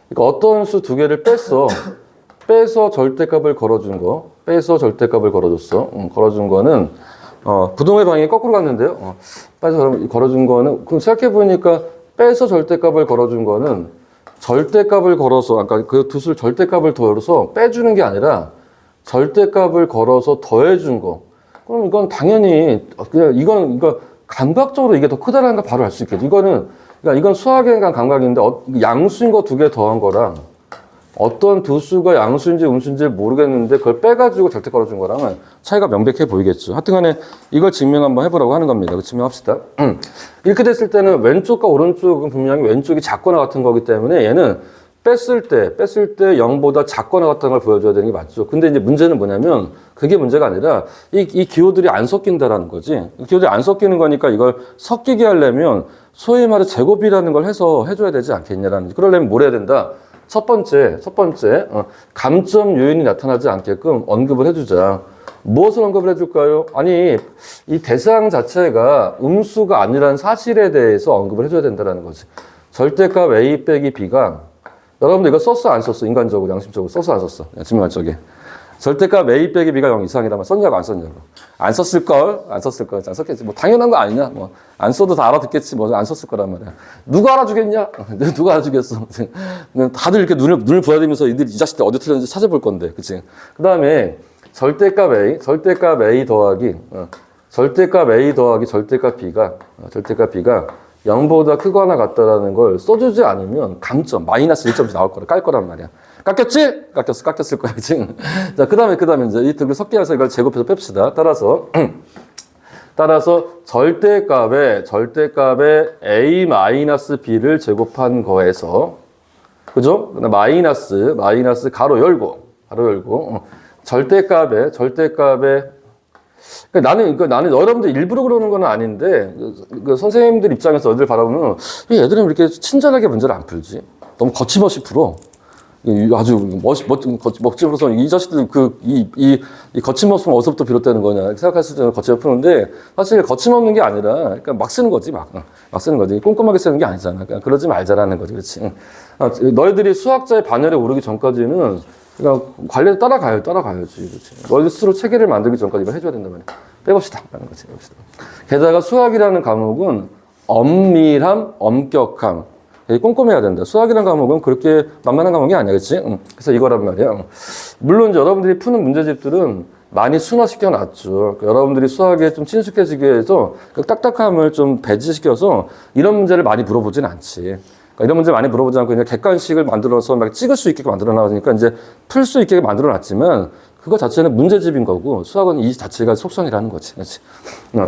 그러니까 어떤 수 두 개를 빼서 절대값을 걸어준 거, 걸어준 거는, 부동의 방향이 거꾸로 갔는데요. 빼서 걸어준 거는, 그럼 생각해보니까, 빼서 절대값을 걸어준 거는, 절대값을 걸어서, 아까 그 두 수를 절대값을 더해서 빼주는 게 아니라, 절대값을 걸어서 더해준 거. 그럼 이건 당연히, 그냥 이건 감각적으로 이게 더 크다라는 걸 바로 알 수 있겠죠. 그러니까 이건 수학에 대한 감각인데, 양수인 거 두 개 더한 거랑, 어떤 두 수가 양수인지 음수인지 모르겠는데, 그걸 빼가지고 절대 걸어준 거랑은 차이가 명백해 보이겠죠. 하여튼 간에 이걸 증명 한번 해보라고 하는 겁니다. 증명합시다. 이렇게 됐을 때는 왼쪽과 오른쪽은 분명히 왼쪽이 작거나 같은 거기 때문에 얘는 뺐을 때 0보다 작거나 같다는 걸 보여줘야 되는 게 맞죠. 근데 이제 문제는 뭐냐면 그게 문제가 아니라 이 기호들이 안 섞인다라는 거지. 기호들이 안 섞이는 거니까 이걸 섞이게 하려면 소위 말해 제곱이라는 걸 해줘야 되지 않겠냐라는. 그러려면 뭘 해야 된다? 첫 번째, 감점 요인이 나타나지 않게끔 언급을 해주자. 무엇을 언급을 해줄까요? 아니, 이 대상 자체가 음수가 아니라는 사실에 대해서 언급을 해줘야 된다는 거지. 절대값 A 빼기 B가, 여러분들 이거 썼어, 안 썼어? 인간적으로, 양심적으로 썼어, 안 썼어? 증명할 적에. 절대값 A 빼기 B가 0 이상이라면 썼냐고, 안 썼냐고. 안 썼을걸? 안 썼겠지. 뭐, 당연한 거 아니냐? 뭐, 안 써도 다 알아듣겠지. 뭐, 안 썼을 거란 말이야. 누가 알아주겠냐? 누가 알아주겠어? 다들 이렇게 눈을 부여대면서 이 자식들 어디 틀렸는지 찾아볼 건데. 그치? 그 다음에, 절대값 A 더하기 절대값 B가 0보다 크거나 같다라는 걸 써주지 않으면 감점, 마이너스 1점씩 나올 거라, 깔 거란 말이야. 깎였지? 깎였을 거야, 그치? 자, 그 다음에 이제 이 등을 섞여서 이걸 제곱해서 뺍시다. 따라서 절대값에 A-B를 제곱한 거에서, 그죠? 마이너스, 가로 열고, 절대값에, 나는 여러분들 일부러 그러는 건 아닌데, 그 선생님들 입장에서 애들 바라보면, 왜 애들은 이렇게 친절하게 문제를 안 풀지? 너무 거침없이 풀어. 아주 멋지면서 이 자식들 이 거침없으면 어디서부터 비롯되는 거냐 생각할 수 있는 거침을 푸는데 사실 거침없는 게 아니라 그러니까 막 쓰는 거지 막 쓰는 거지 꼼꼼하게 쓰는 게 아니잖아. 그러니까 그러지 말자라는 거지, 그렇지? 너희들이 수학자의 반열에 오르기 전까지는 그러니까 관리를 따라가야지, 그렇지? 너희들 스스로 체계를 만들기 전까지 이거 해줘야 된단 말이야. 빼봅시다라는 거지. 게다가 수학이라는 과목은 엄밀함, 엄격함. 꼼꼼해야 된다. 수학이라는 과목은 그렇게 만만한 과목이 아니야, 그치? 그래서 이거란 말이야. 물론 이제 여러분들이 푸는 문제집들은 많이 순화시켜 놨죠. 여러분들이 수학에 좀 친숙해지기 위해서 그 딱딱함을 좀 배제시켜서 이런 문제를 많이 물어보진 않지. 그러니까 이런 문제 많이 물어보지 않고 그냥 객관식을 만들어서 막 찍을 수 있게 만들어 놔니까 이제 풀 수 있게 만들어 놨지만 그거 자체는 문제집인 거고 수학은 이 자체가 속성이라는 거지. 그렇지?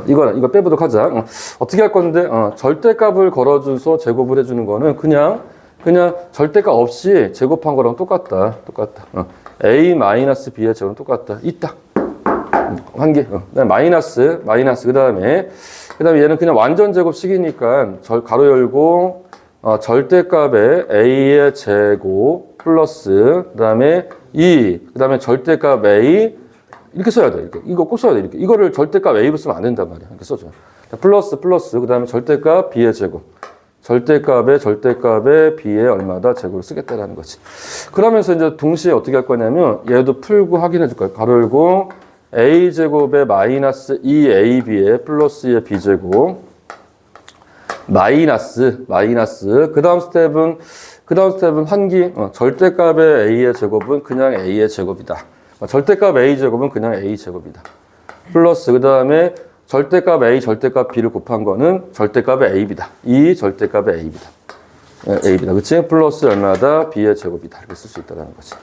이거 빼보도록 하자. 어떻게 할 건데, 절대값을 걸어줘서 제곱을 해주는 거는 그냥 절대값 없이 제곱한 거랑 똑같다. A-B의 제곱은 똑같다. 있다. 한 개. 마이너스. 그 다음에 얘는 그냥 완전 제곱식이니까 가로 열고, 절대값에 A의 제곱 플러스, 그 다음에 2, 그 다음에 절대값 A, 이렇게 써야 돼. 이렇게. 이거 꼭 써야 돼. 이렇게. 이거를 절대값 A로 쓰면 안 된단 말이야. 이렇게 써줘. 플러스, 그 다음에 절대값 B의 제곱. 절대값에 B의 얼마다 제곱을 쓰겠다라는 거지. 그러면서 이제 동시에 어떻게 할 거냐면, 얘도 풀고 확인해 줄 거야. 가로 열고, A제곱에 마이너스 2AB에 플러스의 B제곱. 마이너스. 그 다음 스텝은 환기. 절대값의 A의 제곱은 그냥 A의 제곱이다. 절대값 a제곱은 그냥 a제곱이다. 플러스 그 다음에 절대값 a, 절대값 b를 곱한 거는 절대값의 ab이다. 이 절대값의 ab이다. ab다. 그치? 플러스 얼마다? b의 제곱이다. 이렇게 쓸 수 있다는 거지.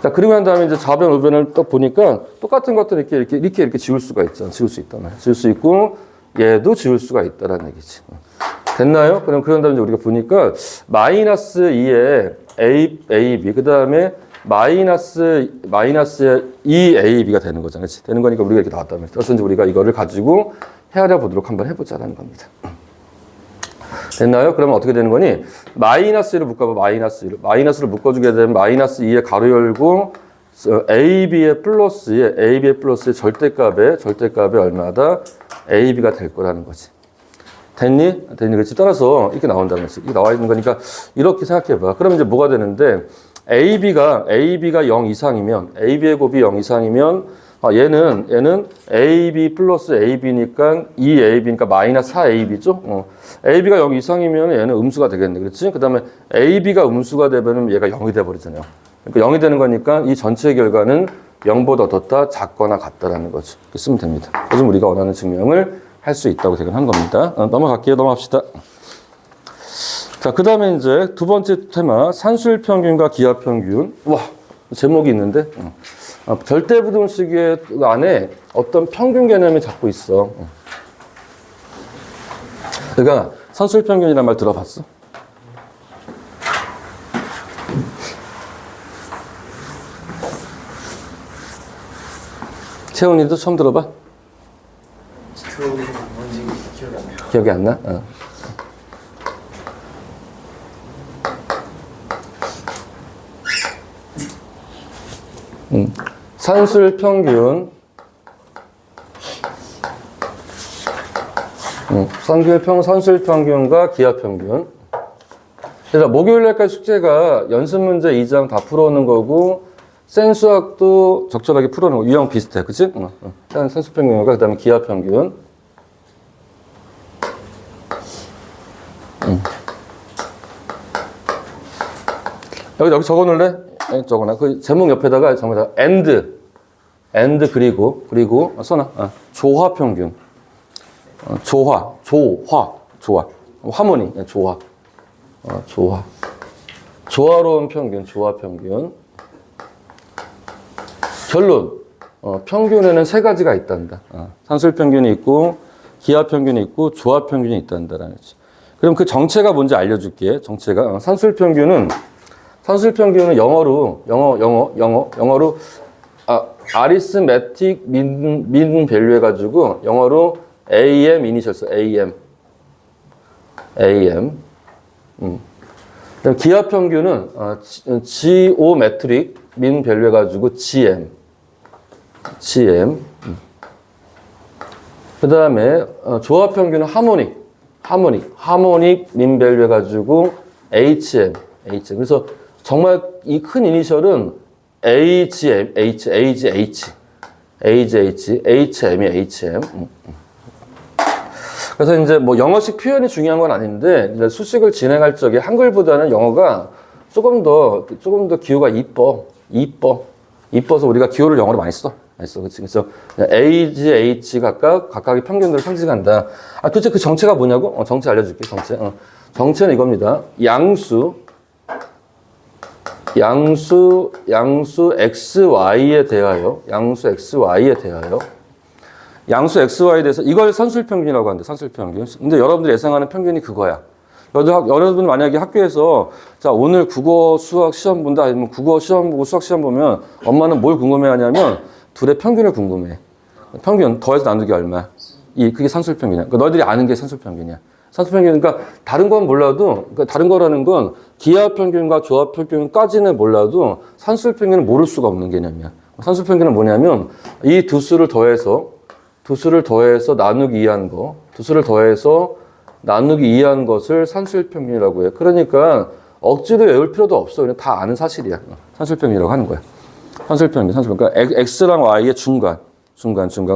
자, 그리고 난 다음에 이제 좌변, 우변을 딱 보니까 똑같은 것들을 이렇게 지울 수가 있잖아. 지울 수 있단 말이야. 지울 수 있고, 얘도 지울 수가 있다는 얘기지. 됐나요? 그런 다음에 이제 우리가 보니까 마이너스 2에 ab, 그 다음에 마이너스 2ab가 되는 거잖아. 그치? 되는 거니까 우리가 이렇게 나왔단 말이야. 그래서 이제 우리가 이거를 가지고 헤아려 보도록 한번 해보자라는 겁니다. 됐나요? 그러면 어떻게 되는 거니? 마이너스를 묶어봐, 마이너스를 묶어주게 되면 마이너스 2에 가로 열고, AB의 플러스의 절대값에 얼마다? AB가 될 거라는 거지. 됐니? 그렇지? 따라서 이렇게 나온다는 거지. 이렇게 나와 있는 거니까 이렇게 생각해봐. 그러면 이제 뭐가 되는데, AB가 0 이상이면, AB의 곱이 0 이상이면, 얘는 AB 플러스 AB니까 2AB니까 마이너스 4AB죠? AB가 0 이상이면 얘는 음수가 되겠네. 그렇지? 그 다음에 AB가 음수가 되면 얘가 0이 돼버리잖아요. 그러니까 0이 되는 거니까 이 전체 결과는 0보다 어떻다? 작거나 같다라는 거죠. 이렇게 쓰면 됩니다. 그래서 우리가 원하는 증명을 할 수 있다고 생각한 겁니다. 넘어갑시다. 자, 그 다음에 이제 두 번째 테마, 산술 평균과 기하 평균. 와, 제목이 있는데. 절대부등식의 안에 어떤 평균 개념이 자꾸 있어. 그러니까 산술 평균이란 말 들어봤어? 채훈이도 처음 들어봐? 들어보면 뭔지 기억이 안 나요. 기억이 안 나? 산술 평균, 산술 평균과 기하 평균. 그래서 목요일 날까지 숙제가 연습 문제 2장 다 풀어오는 거고, 센수학도 적절하게 풀어오는 거. 유형 비슷해. 그치? 산술 평균과 그 다음에 기하 평균. 여기 적어놓을래? 적어놔. 그 제목 옆에다가 전부 다 and 그리고 써놔. 조화 평균. 조화. 하모니. 조화. 조화로운 평균. 조화 평균. 결론. 평균에는 세 가지가 있단다. 산술 평균이 있고, 기하 평균이 있고, 조화 평균이 있단다라는 거지. 그럼 그 정체가 뭔지 알려줄게. 정체가. 산술 평균은 영어로 arithmetic mean value 해가지고 영어로 AM 이니셜 써. AM. 그럼 기하 평균은 geometric mean value 해가지고 GM. 그 다음에 조화 평균은 harmonic mean value 해가지고 HM. 그래서 정말 이 큰 이니셜은 HM, HM. 그래서 이제 뭐 영어식 표현이 중요한 건 아닌데, 이제 수식을 진행할 적에 한글보다는 영어가 조금 더 기호가 이뻐서 우리가 기호를 영어로 많이 써. 그치? 그래서 H 각각의 평균들을 상징한다. 도대체 그 정체가 뭐냐고? 정체 알려줄게, 정체. 정체는 이겁니다. 양수 XY에 대하여 양수 XY에 대해서 이걸 산술평균이라고 하는데, 산술평균. 근데 여러분들이 예상하는 평균이 그거야. 여러분 만약에 학교에서 자, 오늘 국어 수학 시험 본다, 아니면 국어 시험 보고 수학 시험 보면 엄마는 뭘 궁금해 하냐면 둘의 평균을 궁금해. 평균 더해서 나누기 얼마? 그게 산술평균이야. 그러니까 너희들이 아는 게 산술평균이야. 산술평균, 그러니까 다른 건 몰라도, 그러니까 다른 거라는 건 기하평균과 조합평균까지는 몰라도 산술평균은 모를 수가 없는 개념이야. 산술평균은 뭐냐면 이 두 수를 더해서 나누기 2한 거, 두 수를 더해서 나누기 2한 것을 산술평균이라고 해. 그러니까 억지로 외울 필요도 없어. 그냥 다 아는 사실이야. 산술평균이라고 하는 거야. 산술평균. 그러니까 X랑 Y의 중간.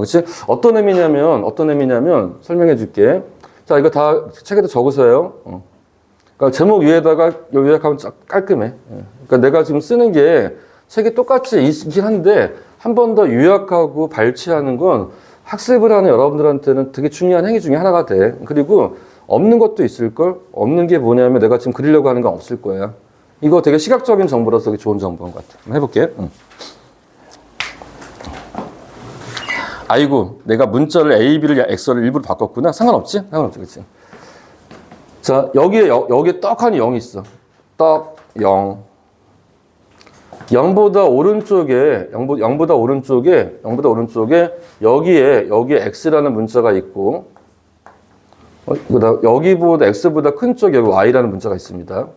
그치? 어떤 의미냐면 설명해 줄게. 자, 이거 다 책에다 적으세요. 그러니까 제목 위에다가 요약하면 깔끔해. 그러니까 내가 지금 쓰는 게 책이 똑같이 있긴 한데 한 번 더 요약하고 발췌하는 건 학습을 하는 여러분들한테는 되게 중요한 행위 중에 하나가 돼. 그리고 없는 것도 있을걸? 없는 게 뭐냐면 내가 지금 그리려고 하는 건 없을 거야. 이거 되게 시각적인 정보라서 되게 좋은 정보인 것 같아. 한번 해볼게. 아이고, 내가 문자를 A, B를 X를 일부러 바꿨구나. 상관없지? 상관없지, 그치? 자, 여기에 떡하니 0이 있어. 떡, 0. 0보다 오른쪽에 여기에 X라는 문자가 있고, 여기보다 X보다 큰 쪽에 여기 Y라는 문자가 있습니다.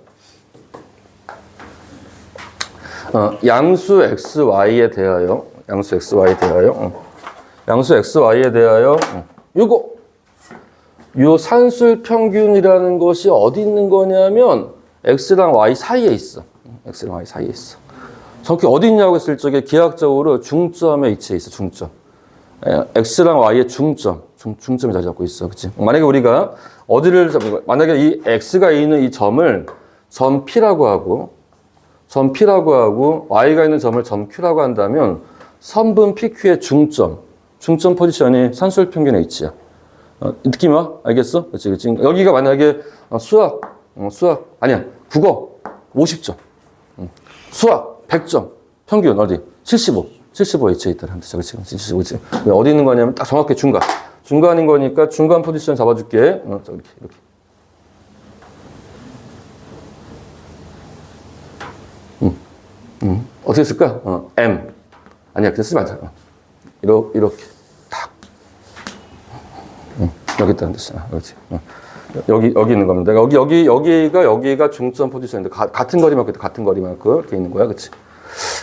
양수 XY에 대하여, 요 산술 평균이라는 것이 어디 있는 거냐면 X랑 Y 사이에 있어. 정확히 어디 있냐고 했을 적에 기하학적으로 중점에 위치해 있어. 중점. X랑 Y의 중점이 자리 잡고 있어. 그치? 만약에 우리가 만약에 이 X가 있는 이 점을 점 P라고 하고 Y가 있는 점을 점 Q라고 한다면 선분 PQ의 중점 포지션이 산술 평균의 위치야. 느낌 와? 알겠어? 그치. 여기가 만약에 수학 아니야. 국어 50점. 수학 100점. 평균 어디? 75 위치에 있다는 뜻이야. 그치. 75. 어디 있는 거냐면 딱 정확히 중간인 거니까 중간 포지션 잡아줄게. 이렇게. 어떻게 쓸까? M. 아니야, 그냥 쓰지 말자. 이렇게. 탁. 여기 있다는 뜻이야. 그렇지. 여기 있는 겁니다. 여기가 중점 포지션인데, 같은 거리만큼 이렇게 있는 거야. 그치?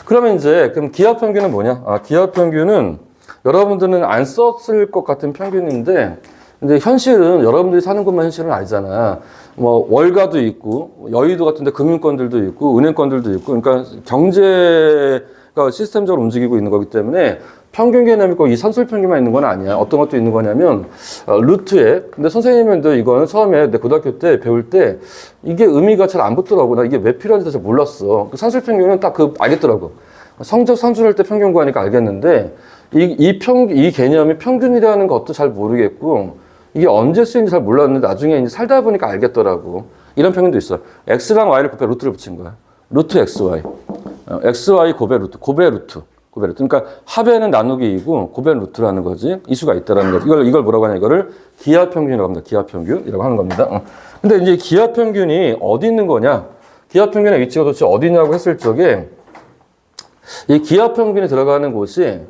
그러면 그럼 기하 평균은 뭐냐? 기하 평균은 여러분들은 안 썼을 것 같은 평균인데, 근데 현실은 여러분들이 사는 곳만 현실은 아니잖아. 뭐 월가도 있고 여의도 같은데 금융권들도 있고 은행권들도 있고 그러니까 경제가 시스템적으로 움직이고 있는 거기 때문에 평균 개념이 꼭 이 산술 평균만 있는 건 아니야. 어떤 것도 있는 거냐면 루트에 근데 선생님도 이거는 처음에 내 고등학교 때 배울 때 이게 의미가 잘 안 붙더라고. 나 이게 왜 필요한지 잘 몰랐어. 그 산술 평균은 딱 알겠더라고. 성적 산출할 때 평균 구하니까 알겠는데 이 개념이 평균이라는 것도 잘 모르겠고 이게 언제 쓰이는지 잘 몰랐는데 나중에 이제 살다 보니까 알겠더라고. 이런 평균도 있어. X랑 Y를 곱해 루트를 붙인 거야. 루트 XY. XY 곱해 루트. 그러니까 합에는 나누기 2고 곱해 루트라는 거지. 이수가 있다라는 거지. 이걸 뭐라고 하냐. 이거를 기하 평균이라고 합니다. 기하 평균이라고 하는 겁니다. 근데 이제 기하 평균이 어디 있는 거냐? 기하 평균의 위치가 도대체 어디냐고 했을 적에 이 기하 평균이 들어가는 곳이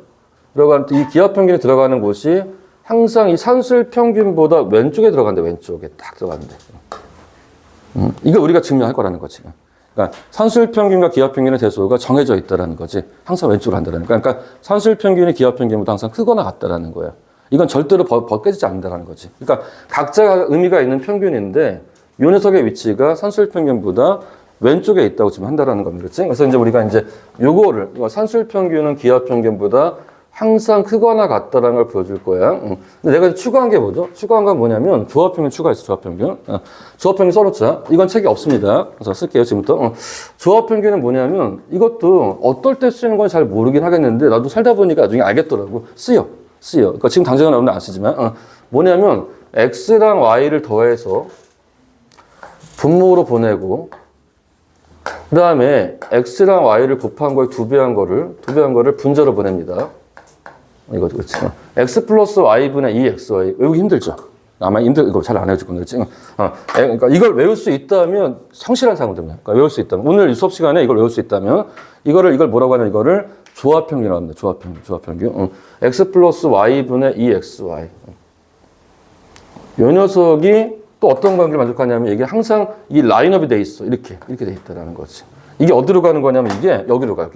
항상 이 산술 평균보다 왼쪽에 들어간대. 왼쪽에 딱 들어간대. 이걸 우리가 증명할 거라는 거지. 그러니까 산술 평균과 기하 평균의 대소가 정해져 있다라는 거지. 항상 왼쪽으로 한다라는 거야. 그러니까 산술 평균이 기하 평균보다 항상 크거나 같다라는 거야. 이건 절대로 벗겨지지 않는다는 거지. 그러니까 각자 의미가 있는 평균인데 이 녀석의 위치가 산술 평균보다 왼쪽에 있다고 지금 한다라는 겁니다. 그렇지? 그래서 이제 우리가 요거를 산술 평균은 기하 평균보다 항상 크거나 같다라는 걸 보여줄 거야. 근데 내가 추가한 게 뭐죠? 추가한 건 뭐냐면 조합평균 추가했어. 조합평균. 조합평균 써놓자. 이건 책이 없습니다. 그래서 쓸게요. 지금부터. 조합평균은 뭐냐면 이것도 어떨 때 쓰는 건 잘 모르긴 하겠는데 나도 살다 보니까 나중에 알겠더라고. 쓰여. 그러니까 지금 당장은 여러분들 안 쓰지만 뭐냐면 X랑 Y를 더해서 분모로 보내고 그 다음에 X랑 Y를 곱한 거에 2배한 거를 분자로 보냅니다. 이거 그렇지. X 플러스 Y분의 2XY. 외우기 힘들죠? 아마 이거 잘 안 해줄 건데, 그렇지? 그러니까 이걸 외울 수 있다면 성실한 사람들입니다. 그러니까 외울 수 있다면. 오늘 수업 시간에 이걸 외울 수 있다면 이걸 뭐라고 하냐, 이거를 조합평균이라고 합니다. 조합평균. X 플러스 Y분의 2XY. 요 녀석이 또 어떤 관계를 만족하냐면 이게 항상 이 라인업이 돼 있어. 이렇게 돼 있다라는 거지. 이게 어디로 가는 거냐면 이게 여기로 가.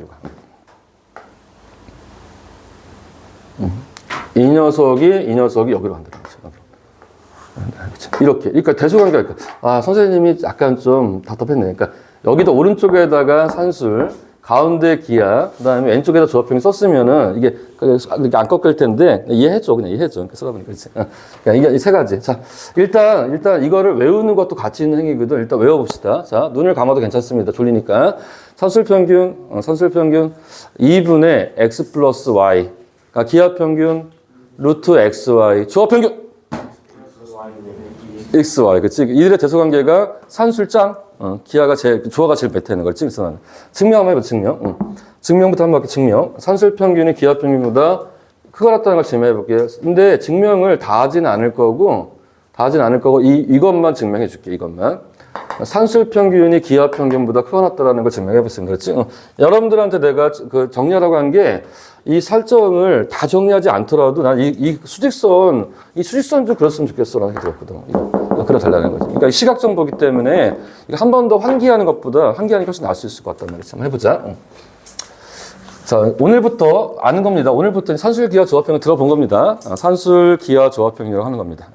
이 녀석이 여기로 간다는 거죠. 이렇게. 그러니까 대소관계가 선생님이 약간 좀 답답했네. 그러니까 여기도 오른쪽에다가 산술, 가운데 기하, 그 다음에 왼쪽에다 조합평균 썼으면은 이게 안 꺾일 텐데, 이해해줘. 이렇게 쓰다 보니까. 그렇지. 그러니까 이게 이 세 가지. 자, 일단 이거를 외우는 것도 가치 있는 행위거든. 일단 외워봅시다. 자, 눈을 감아도 괜찮습니다. 졸리니까. 산술 평균 2분의 x 플러스 y. 그러니까 기하 평균 루트 xy. 조합 평균 xy. 그치? 이들의 대소관계가 산술장. 기하가 조화가 제일 베테는 걸 그래서 증명 한번 해봐, 증명. 증명부터 한번 할게, 증명. 산술 평균이 기하 평균보다 크거나 걸 증명해 볼게요. 근데 증명을 다 하지는 않을 거고, 이것만 증명해 줄게, 이것만. 산술 평균이 기하 평균보다 크거나 같다라는 걸 증명해 봤으면 그렇지. 여러분들한테 내가 그 정리하라고 한 게 이 설정을 다 정리하지 않더라도 난 이 수직선 좀 그렸으면 좋겠어 라는 생각이 들었거든. 이거 그려달라는 거지. 그러니까 시각 정보기 때문에 이거 한 번 더 환기하는 것보다 환기하는 게 훨씬 나을 수 있을 것 같단 말이지. 한번 해보자. 자, 오늘부터 아는 겁니다. 오늘부터 산술 기하 조합평을 들어본 겁니다. 산술 기하 조합평이라고 하는 겁니다.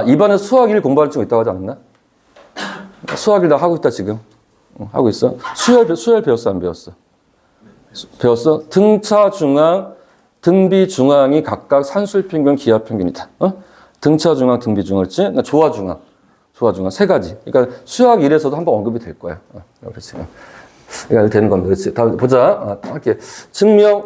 이번에 수학 1 공부할 중 있다고 하지 않았나? 수학 1 다 하고 있다, 지금. 하고 있어. 수열 배웠어, 안 배웠어? 배웠어? 등차 중앙, 등비 중앙이 각각 산술 평균, 기하 평균이다. 등차 중앙, 등비 중앙, 그렇지? 그러니까 조화 중앙 세 가지. 그러니까 수학 1에서도 한번 언급이 될 거야. 그렇지. 그러니까 되는 겁니다. 그렇지. 다음 보자. 할게. 증명.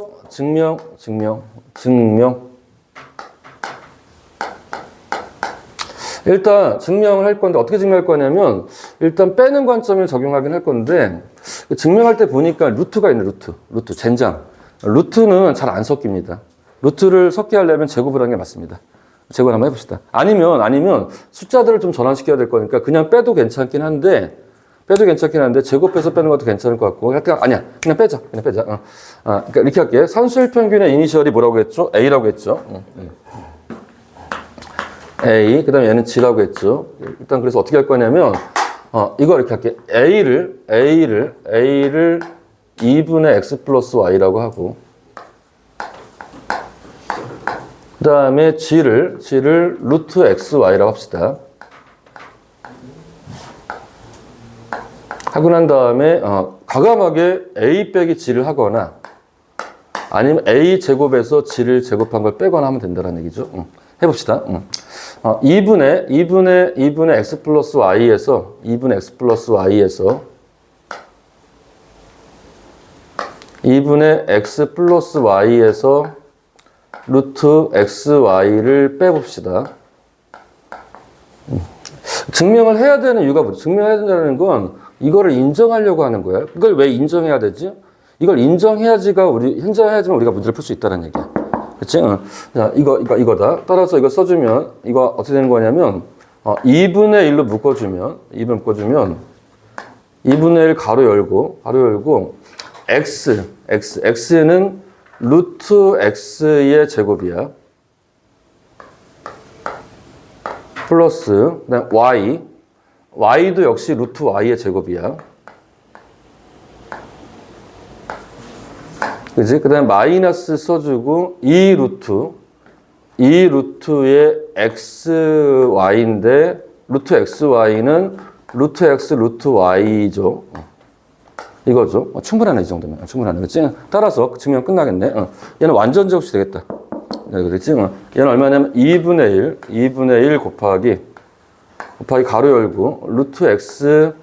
일단 증명을 할 건데 어떻게 증명할 거냐면 일단 빼는 관점을 적용하긴 할 건데 증명할 때 보니까 루트가 있네. 루트 젠장. 루트는 잘 안 섞입니다. 루트를 섞게 하려면 제곱을 하는 게 맞습니다. 제곱을 한번 해봅시다. 아니면 숫자들을 좀 전환시켜야 될 거니까 그냥 빼도 괜찮긴 한데 제곱해서 빼는 것도 괜찮을 것 같고 아니야 그냥 빼자. 그러니까 이렇게 할게. 산술 평균의 이니셜이 뭐라고 했죠? A라고 했죠. A, 그 다음에 얘는 G라고 했죠. 일단 그래서 어떻게 할 거냐면, 이거 이렇게 할게. A를 2분의 X 플러스 Y라고 하고, 그 다음에 G를 루트 XY라고 합시다. 하고 난 다음에, 과감하게 A 빼기 G를 하거나, 아니면 A 제곱에서 G를 제곱한 걸 빼거나 하면 된다는 얘기죠. 해봅시다. 2분의 x 플러스 y에서 2분의 x 플러스 y에서 루트 xy를 빼봅시다. 증명을 해야 되는 이유가 뭐죠? 증명해야 된다는 건 이거를 인정하려고 하는 거야. 이걸 왜 인정해야 되지? 이걸 인정해야지만 우리가 문제를 풀 수 있다는 얘기야. 그치? 자, 이거다. 따라서 이거 써주면, 이거 어떻게 되는 거냐면, 2분의 1로 묶어주면, 2분의 1 가로 열고, x는 루트 x의 제곱이야. 플러스, 그 다음 y도 역시 루트 y의 제곱이야. 그지? 그 다음에 마이너스 써주고, 이 루트의 xy인데, 루트 xy는 루트 x, 루트 y죠. 이거죠. 충분하네, 이 정도면. 충분하네. 그치? 따라서 증명 끝나겠네. 얘는 완전 제곱이 되겠다. 그렇지? 얘는 얼마냐면 2분의 1 곱하기 가로 열고, 루트 x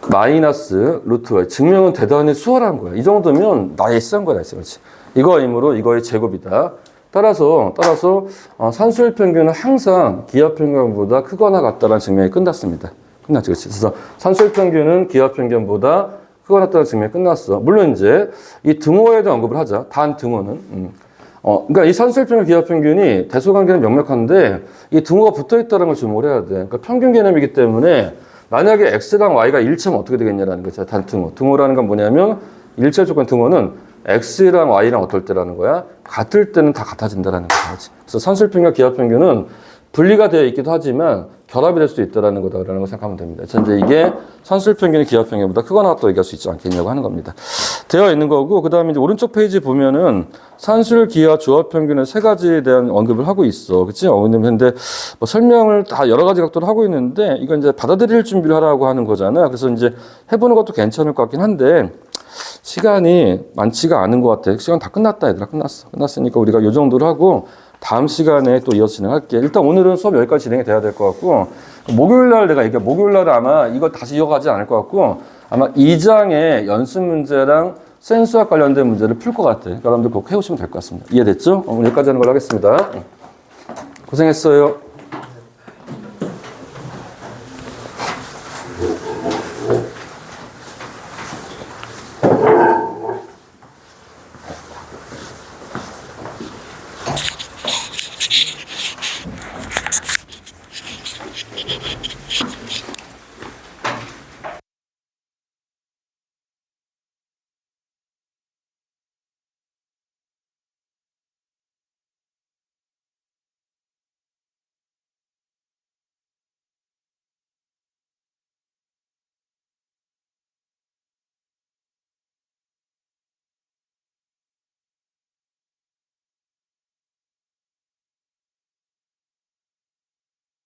마이너스 루트 y. 증명은 대단히 수월한 거야. 이 정도면 나이스한 거야, 나이스. 그렇지. 이거이므로 이거의 제곱이다. 따라서 산술 평균은 항상 기하 평균보다 크거나 같다라는 증명이 끝났습니다. 끝났죠, 그렇지. 그래서 산술 평균은 기하 평균보다 크거나 같다는 증명이 끝났어. 물론 이제 이 등호에 대한 언급을 하자. 단 등호는. 그러니까 이 산술 평균, 기하 평균이 대소관계는 명확한데 이 등호가 붙어 있다는 걸 주목을 해야 돼. 그러니까 평균 개념이기 때문에. 만약에 x랑 y가 일치하면 어떻게 되겠냐라는 거죠. 단등호. 등호라는 건 뭐냐면 일체 조건 등호는 x랑 y랑 어떨 때라는 거야? 같을 때는 다 같아진다라는 거지. 그래서 산술평균과 기하평균은 분리가 되어 있기도 하지만 결합이 될 수도 있다는 거다라는 걸 생각하면 됩니다. 현재 이게 산술평균이 기하평균보다 크거나 같다고 얘기할 수 있지 않겠냐고 하는 겁니다. 되어 있는 거고, 그 다음에 이제 오른쪽 페이지 보면은 산술, 기하, 조합평균의 세 가지에 대한 언급을 하고 있어. 그치? 근데 뭐 설명을 다 여러 가지 각도로 하고 있는데, 이건 이제 받아들일 준비를 하라고 하는 거잖아. 그래서 이제 해보는 것도 괜찮을 것 같긴 한데, 시간이 많지가 않은 것 같아. 시간 다 끝났다, 얘들아. 끝났으니까 우리가 이 정도로 하고, 다음 시간에 또 이어서 진행할게. 일단 오늘은 수업 여기까지 진행이 돼야 될 것 같고, 목요일날 내가 얘기해. 목요일날 아마 이거 다시 이어가지 않을 것 같고 아마 2장의 연습 문제랑 센수학 관련된 문제를 풀 것 같아. 여러분들 그거 해오시면 될 것 같습니다. 이해됐죠? 오늘 여기까지 하는 걸로 하겠습니다. 고생했어요.